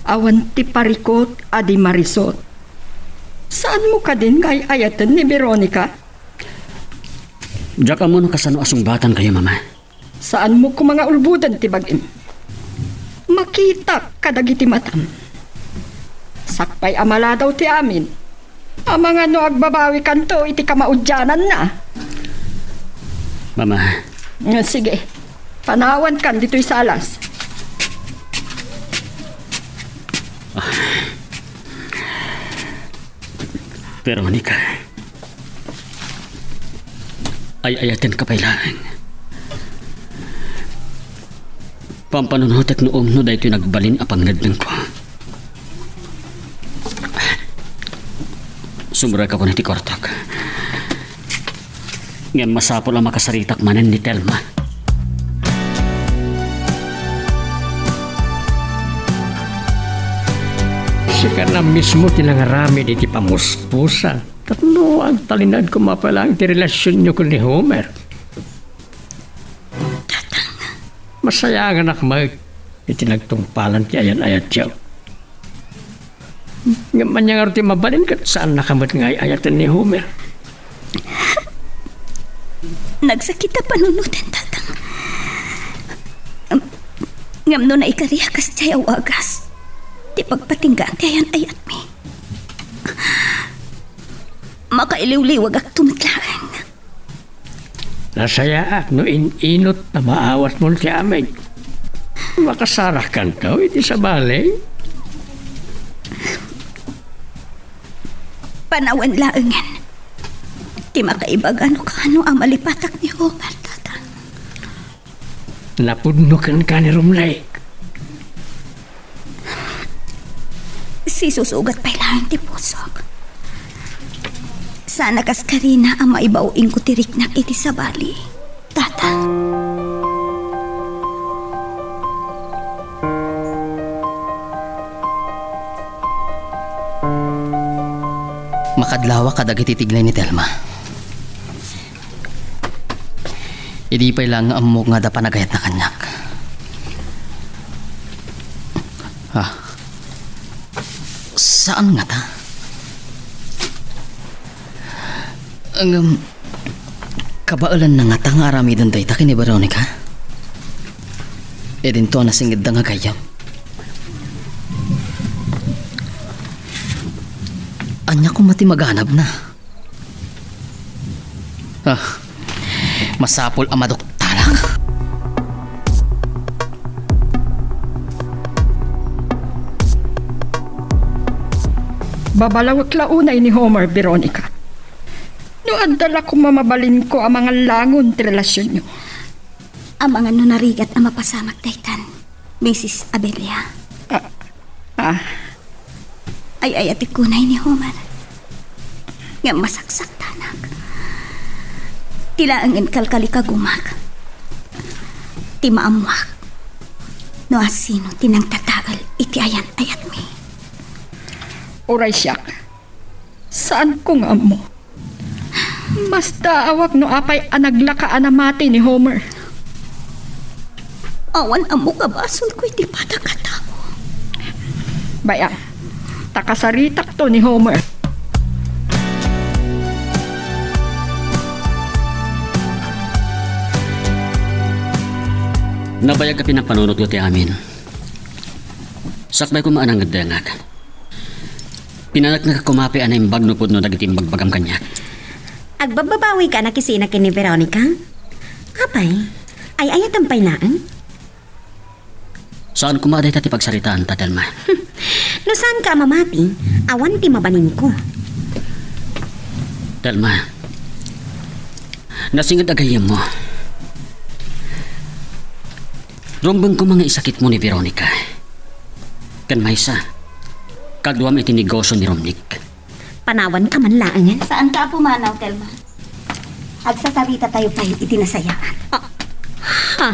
awan ti parikot adi marisot. Saan mo ka din kay ayatan ni Veronica? Diyak mo no kasano asungbatan kayo, Mama. Saan mo ko mga ulbudan ti bagim? Makita kadagiti matam. Sakpay amala daw ti amin. Ang mga no agbabawi kanto iti kamaudyanan na. Mama. Sige, panawan kan dito'y salas. Veronica, ay-ayatin ka pailaan. Pampanunhotek noong no dahil nagbalin apang nadlang ko. Sumura ka ko na ti kortok. Ngayon masapol ang makasaritak manan ni Telma. Sika na mismo tinangarami di ti pamuspusa. Tatlo ang talinad ko mapalang ti relasyon nyo ko ni Homer. Tatang. Masaya nga nakmag itinagtungpalan ti ayan ayat siya. Ngayon niya nga ti mabalin kat saan nakamat nga ayatan ni Homer. Nagsakita panunutin, tatang. Ngam no na ikariya kas tiyaw agas. Di pagpatinggaan ti ayan ayat mi. Makailiw-liwag ak tumitlaan. Nasaya ak no inot na maawat mo ti amin. Makasarah kan daw iti sa balay. Panawan laengan. Di makaibag ano ka ano ang malipatak ni Homer, tatang. Napudnukan ka ni Rumlay. Si susugat pa'y lang ti pusok. Sana kas karina ang maibawing ko tiriknak iti sa bali, tatang. Makadlawa kadagiti tiglay ni Telma. Idi pa'y lang amok nga da panagayat na kanyak. Saan nga ta? Ang kabaalan na nga ta nga aramidon day ta kini Veronica. E din to nasingid da nga gayam. Anya ko mati maghanap na. Masapol amadok talak. Babalawak launay ni Homer, Veronica. No andala ko mamabalin ko ang mga langon ti relasyon nyo. Ang mga nunarigat na mapasamak daytan, Mrs. Abelia. Ay ayati kunay ni Homer. Nga masaksak tanak. Tila ang kalkali kagumak. Ti maamuak. No asino tinang tatagal iti ayan ayat mi. Oray siyak. Saan ko nga mo? Basta awak no apay anaglakaan na mati ni Homer. Awan amo kabasol ko iti patakatako. Baya, takasaritak to ni Homer. Nabayag ka pinapanunod ko ti amin. Sakbay ko maanang gadengak. Pinanak na kumapi anay bagno pud no dagiti bagbagam kanyak. Agbababawi ka na kisina kini Veronica? Apay, ay ayatan pay naan? Saan kumaday tati pagsaritaan, Tatelma? No saan ka mamati, awan ti mabanin ko. Telma, nasingad agayam mo. Rumbang ko mga isakit mo ni Veronica. Kan maysa, kagduam iti negosyo ni Romnick. Panawan ka man laangan. Saan ka pumanaw, Telma? Agsasarita tayo pa itinasayaan. Ha?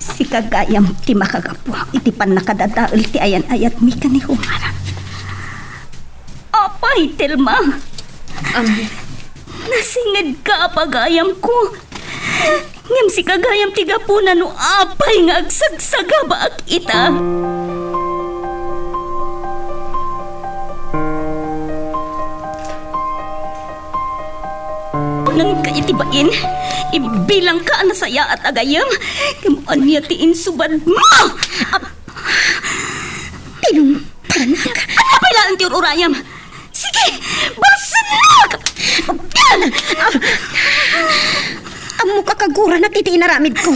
Si kagayam ti makagapo, iti pan nakadadaol ti ayan ayat mi ka ni Humara. Apay, Telma! Nasingid ka, pagayam ko. Ngam si kagayam ti gapuna no apay nga agsagsaga ba ak ita. Nang kaitibain, ibilang ka na saya at agayam. Kamuan niya tiin subad mo! Tinumpanak. Ano pailaan ti urayam? Sige, balsanag! Amo ka kagura na titi inaramid ko.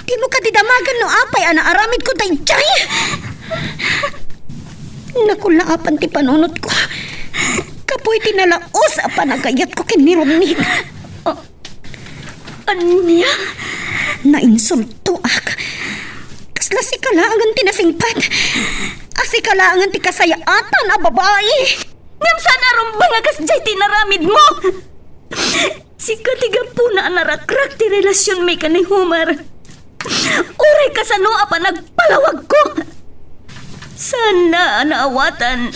Di mo ka didamagan no apay ana aramid ko tay jay. Nakulaapan ti panunot ko. Kapoy tinalaos a panagayat ko kinirumnig. Anya? Nainsulto ak. Kasla si kalaangan tinasingpad. Asi kalaangan ti kasayaatan a babae. Ngam sana rumbang agas jay tinaramid mo! Si katiga po na narakrak ti relasyon may ka ni Humar. Uray ka sa noa pa nagpalawag ko. Sana naawatan.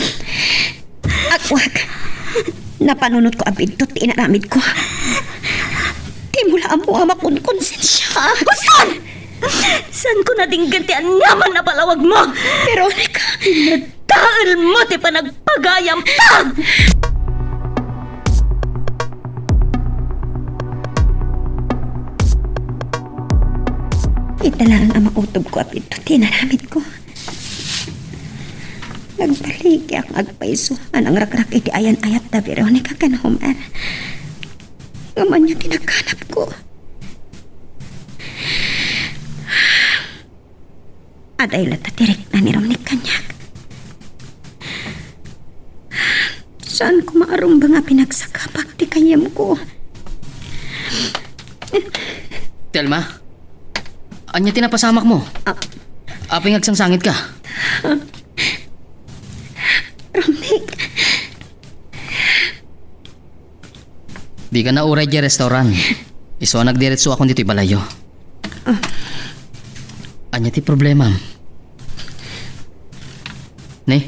Akwag. Napanunot ko abid to ti inaramid ko. Di mula ang buha makon konsensya. Gusto! San ko nadinggan ti anyaman na palawag mo? Veronica. Nagtaal mo ti panagpagayam pa! Italaan ang mautob ko at ito tinaramid ko. Nagbalik ang agpaisuhan ang rakrak iti ayan-ayat na Veronica kan Homer. Ngaman niya tinakanap ko. At ay latatirik na ni Romnick kanyak. Saan ko maarong ba nga pinagsakapak ti kayam ko? Telma, anya tinapasamak mo? Aping agsangsangit ka? Romnick. Di ka na uray di restaurant. Iso nagdiretso akong dito'y balayo. Anya ti problema? Ne?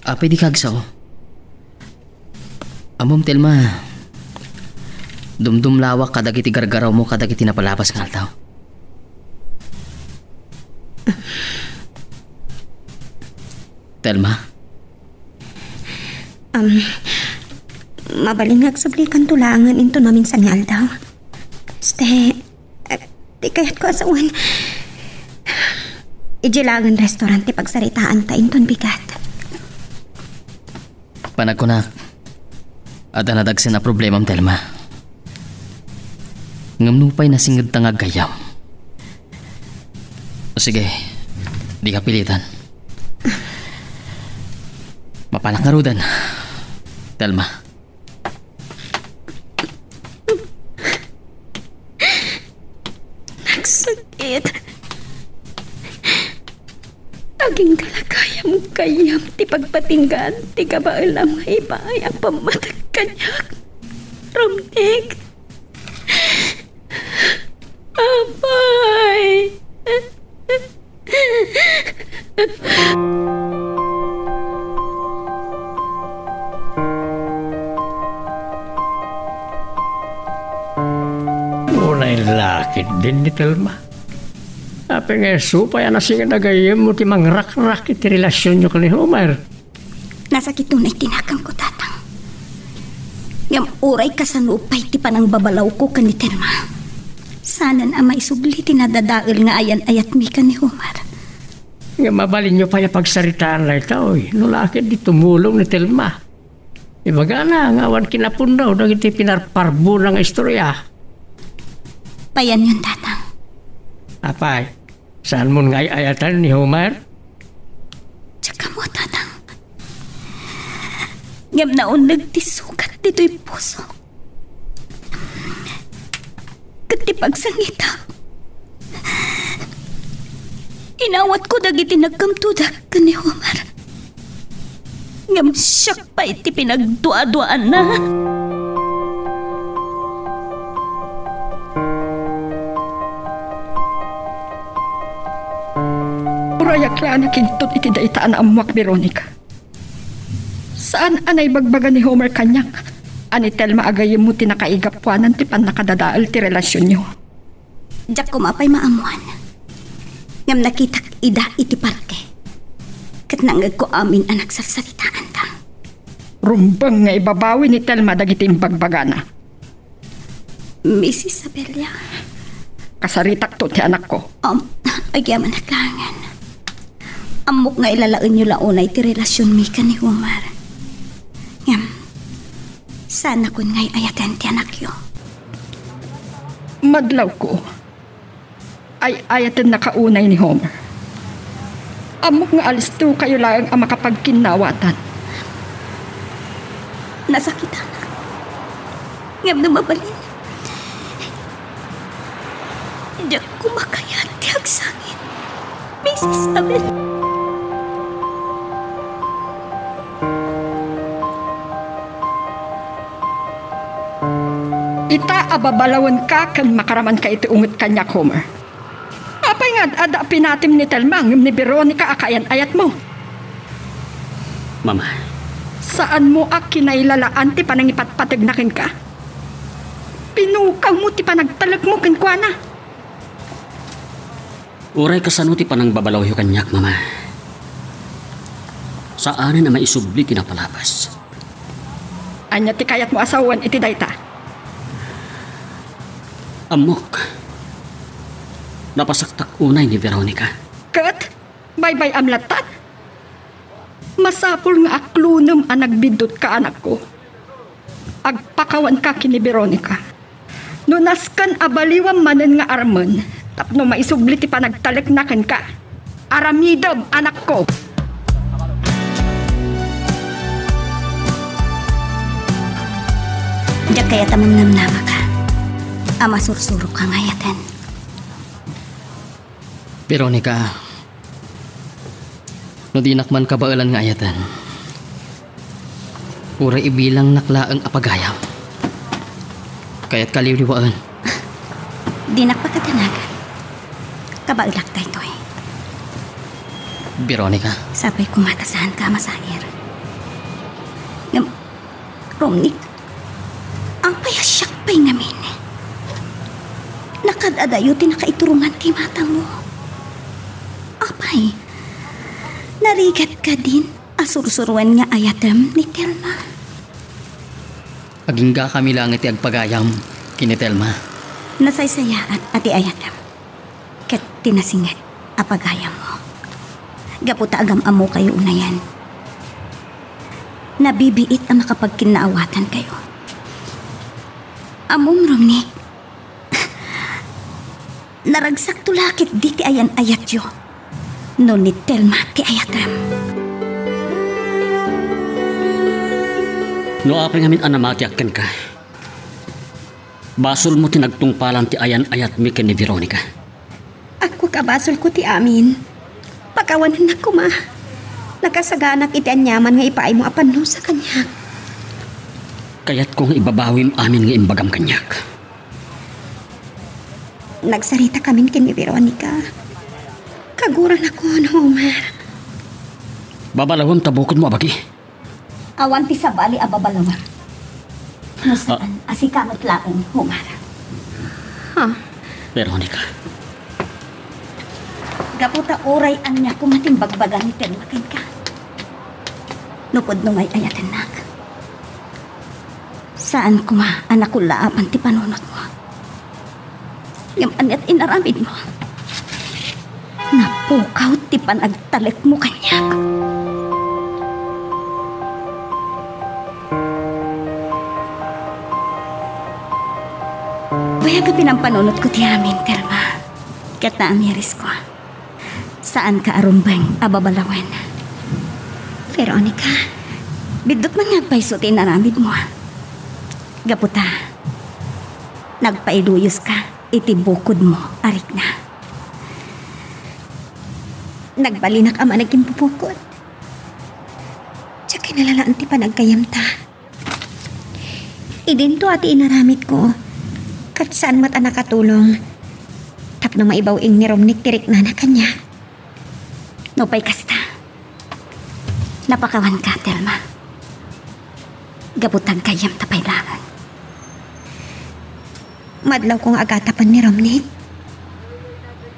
Apay di kagsaw. Amom Telma, dumdum lawak kadagiti gargaraw mo kadagiti napalapas ng altaw. Telma? Mabalingag sublikan tulangan into namin sa nyal daw. Ste, di kaya't ko asawan. Ijilangan restaurant ti pagsaritaan ta inton bigat. Panagkunak, at anadagsin na problema Telma. Ngamnupay na singad tangag gayam. O sige, di ka pilitan. Mapanak nga rudan, Telma. Nagsakit. Aging kalagayam kayam ti pagpatinggan ti kabailam nga iba ay ang pamatag kanyak. Romnick. Apay. Unay lakit din ni Telma. Ape nga supay na singa nagayam mo ti mangrak-rak iti relasyon nyo ni Homer. Nasakit tunay tinakam ko, tatang. Ngam uray kasanupay ti panang babalaw ko ka ni Telma. Sanan ang maisubli tinadadail nga ayan-ayat mi ka ni Homer. Nga mabalin nyo pa yung pagsaritaan na ito. No lakit di tumulong ni Telma. Ibaga na, nga awan kinapundaw na iti pinarparbo ng istorya. Payan yun, tatang. Apay, saan mo nga ayatan ni Homer? Tsaka mo, tatang. Ngam naon nagtisukat dito'y puso. Kati pagsangita. Inawat ko dagiti nagkamtudak ka ni Homer. Ngam siyak pa iti pinagdua-duaan na. Urayak lang nakintot iti daitaan na amuak, Veronica. Saan anay bagbaga ni Homer kanyak? Ani Telma agayim mo tinakaigapwanan ti pan nakadadaal ti relasyon nyo. Diyak kumapay maamuan. Ngam nakitak ida iti parke. Kat nangag ko amin ang nagsasalitaan ka. Rumbang nga ibabawi ni Telma dagiti bagbagana. Miss Isabella. Kasaritak to ti anak ko. Agyaman na kangan. Amok nga ilalaon nyo launay ti relasyon mi ka ni Homer. Ngam, sana kun nga'y ayaten ti anak yo. Madlaw ko ay ayaten nakaunay ni Homer. Amok nga alis to kayo lang ang makapagkinawatan. Nasakitan na. Ngam na mabalin. Diyak kumakayat ti agsangin. Miss Isabel. Ita ababalawan ka kan makaraman ka iti ungot kanyak, Homer. Apay nga ada pinatim ni Telma ngam ni Veronica akayan ayat mo. Mama, Saan mo ak kinailalaan ti panangipatpatagnakin ka? Pinukaw mo ti panagtalag mo kinkwana. uray kasano ti panang babalaw yu kanyak, Mama. Saan na maisubli kinapalapas? Anya ti kayat mo asawan iti dayta. Amok. Napasaktak unay ni Veronica. Kat, bye-bye amlatan. Masapul nga aklunam ang nagbidot ka anak ko. Agpakawan ka kini Veronica. Nunaskan abaliwam manen nga arman, tapno maisubli ti panagtaleknakan ka. Aramidom anak ko. Diyak kaya tamang namnama ka. Ama sursuro ka ngayaten. Veronica, no di nakman kabaalan nga ayatan. Uray ibilang naklaang apagayam. Kaya't kaliliwaan. Di nakpakatanagan. Kabailak tayo to eh. Veronica, Sabay kumatasahan ka masahir. Ngam, Romnik, ang payasyak pa'y namin. Nakadadayo tinakaiturungan kay matang mo. Apay, narigat ka din asursuruan nga ayatem ni Telma. agingga kami lang iti agpagayam kini Telma. Nasaysayaan ati ayatem. Ket tinasingat apagayam mo. Gaputa agam amo kayo unayan. Nabibiit ang makapagkinaawatan kayo. Amom Romnik, naragsak tulakit di ti ayan ayat yo. No ni Telma ti ayatem. No apay ngamin anamatiakken ka. Basol mo tinagtungpalan ti ayan ayat mi ken ni Veronica. Ako kabasol ko ti amin. Pagkawanan na ko ma. Nakasaganak iti anyaman nga ipaay mo apan no sa kanya. Kaya't kung ibabawim amin nga imbagam kanyak. Nagsarita kami kin ni Veronica. Kaguran ako no Homer. Babalawam tabukod mo abagi. Awan ti sabali ababalawa. Nasaan asikamot laong Homer. Veronica. Gaputa oray anya kumatimbagbagan ni Telma ken ka. Nupod nungay ayaten nak. Saan kuma anak ko laapan ti panunot mo? Ngam anyat inaramid mo. Napukaw ti panagtalek mo kanyak. Bayag ka pinampanunot ko ti amin, Telma. Ket na amiris ko. Saan ka arumbang ababalawan? Veronica, bidot man nga paiso ti naramid mo. Gaputa, nagpailuyos ka, iti bukod mo, arik na. Nagbalinak ama naging pupukod. Tsakin kinalalaan ti panagkayam ta. Idinto ati inaramit ko. Kat saan mat nakatulong. Tapno maibaw ing ni Romnick tirik na kanya. Nopay kasta. Napakawan ka, Telma. Gabutang kayam tapay langan. Madlaw kong agatapan ni Romnick.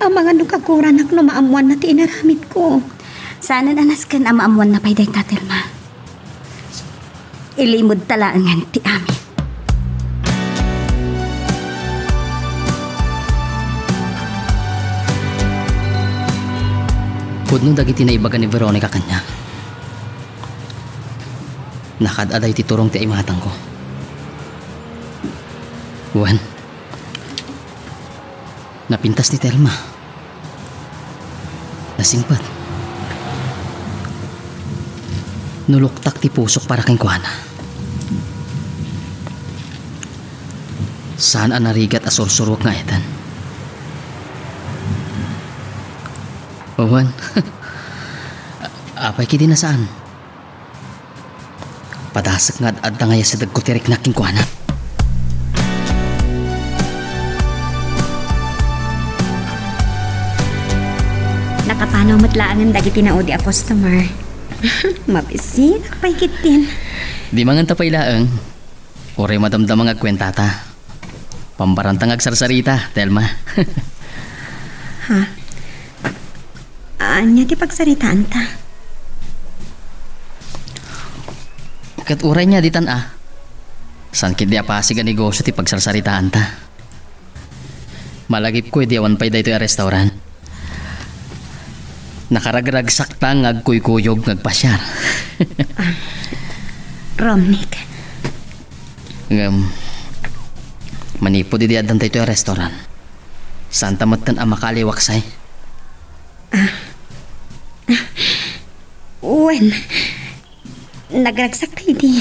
Ang mga nukakuran ak lumaamuan na ti inaramit ko. Sana nanaskan ang maamuan na payday ta, Telma. Ilimod talaangan ti amin. Pudno dagiti na ibaga ni Veronica kanya. Nakadaday ti turong ti imatang ko. Wan. Napintas ni Telma. Nasingpat. Nuluktak ti pusok para kang kuhana. Saan ang narigat asursurwak nga etan? Wan. Apay kiti na saan? Padasak nga at ngaya sa dagkotirik na kingkuhana. Nakapanaw matlaangan dagiti na odi a customer. Mabisin, akpay kitin. Di mangan tapay laeng. Ore madamdam nga kwentata. Pambarantang agsarsarita, Telma. Ha? Anya ti pagsaritaan ta? Kat uray niya ditan San kid di apasiga negosyo ti pagsarsaritaan ta. Malagip ko di awan pay dayto yung restaurant. Nakaragragsak ta ngagkuykuyog ngagpasyar. Romnick. Manipo di adan tayo yung restaurant. Saan tamatan ang makaliwaksay? Wen. Nagragsak tayo di.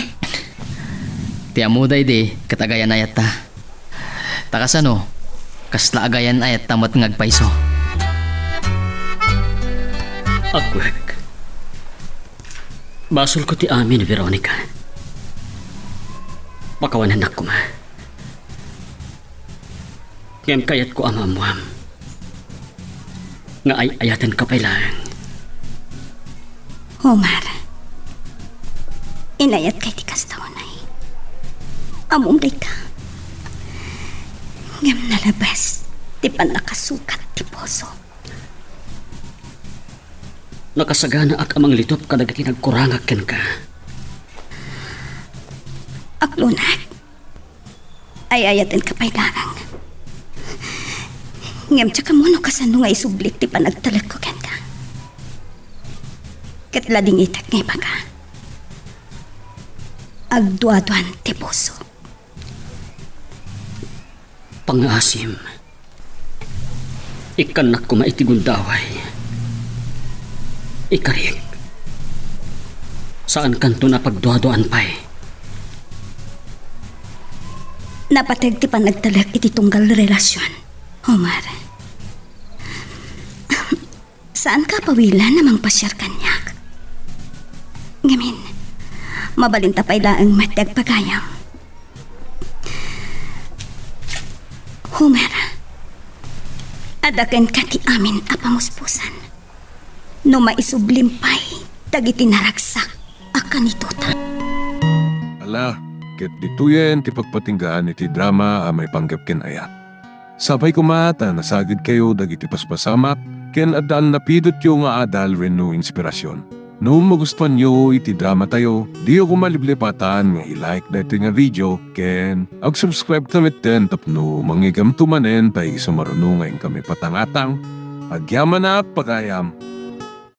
Ti amuday di katagayan ayat ta. Takasano, kasla agayan ayat tamat ngagpaiso. Akwek. Basol ko ti amin, Veronica. Pakawanan ako ma. Ngam kayat ko amamuam. Nga ay ayatan ka pa lang. Omar, inayat kay ti kastawanay. Amumday ka. Ngam nalabas, ti panakasukat ti poso. Nakasagana ak amang litop kadagiti nagkurangak ken ka. Aklunat, ay ayatin ka pa'y larang. Ngam tsaka mono kasano nga isublik ti panagtalag ko ken ka. Katlading itak ngay baga. Agduaduan ti puso. Pangasim. Ikanak ko maitigundaway. Ikarik. Saan kanto na pagduaduan pa'y? Napatag ti panagtalag iti tunggal relasyon, Omar. Saan ka pawilan namang pasyar kanyak? Ngamin, mabalinta pa'y laang matag pagayam. Homer, adakan ka ti amin apamuspusan. No maisublimpay, dagiti naragsak, akan ituta. Ala, ket dituyen ti pagpatinggaan iti drama may panggap ken ayat. Sabay kumata nasagid kayo dagiti paspasamak ken adal napidot yo nga adal wenno inspirasyon. No magustuhan nyo iti drama tayo, di ko maliblipatan nga i-like dito nga video ken ag-subscribe tamit ten tapno mangigam tumanen tay sumarunungay kami patangatang agyaman na pagayam.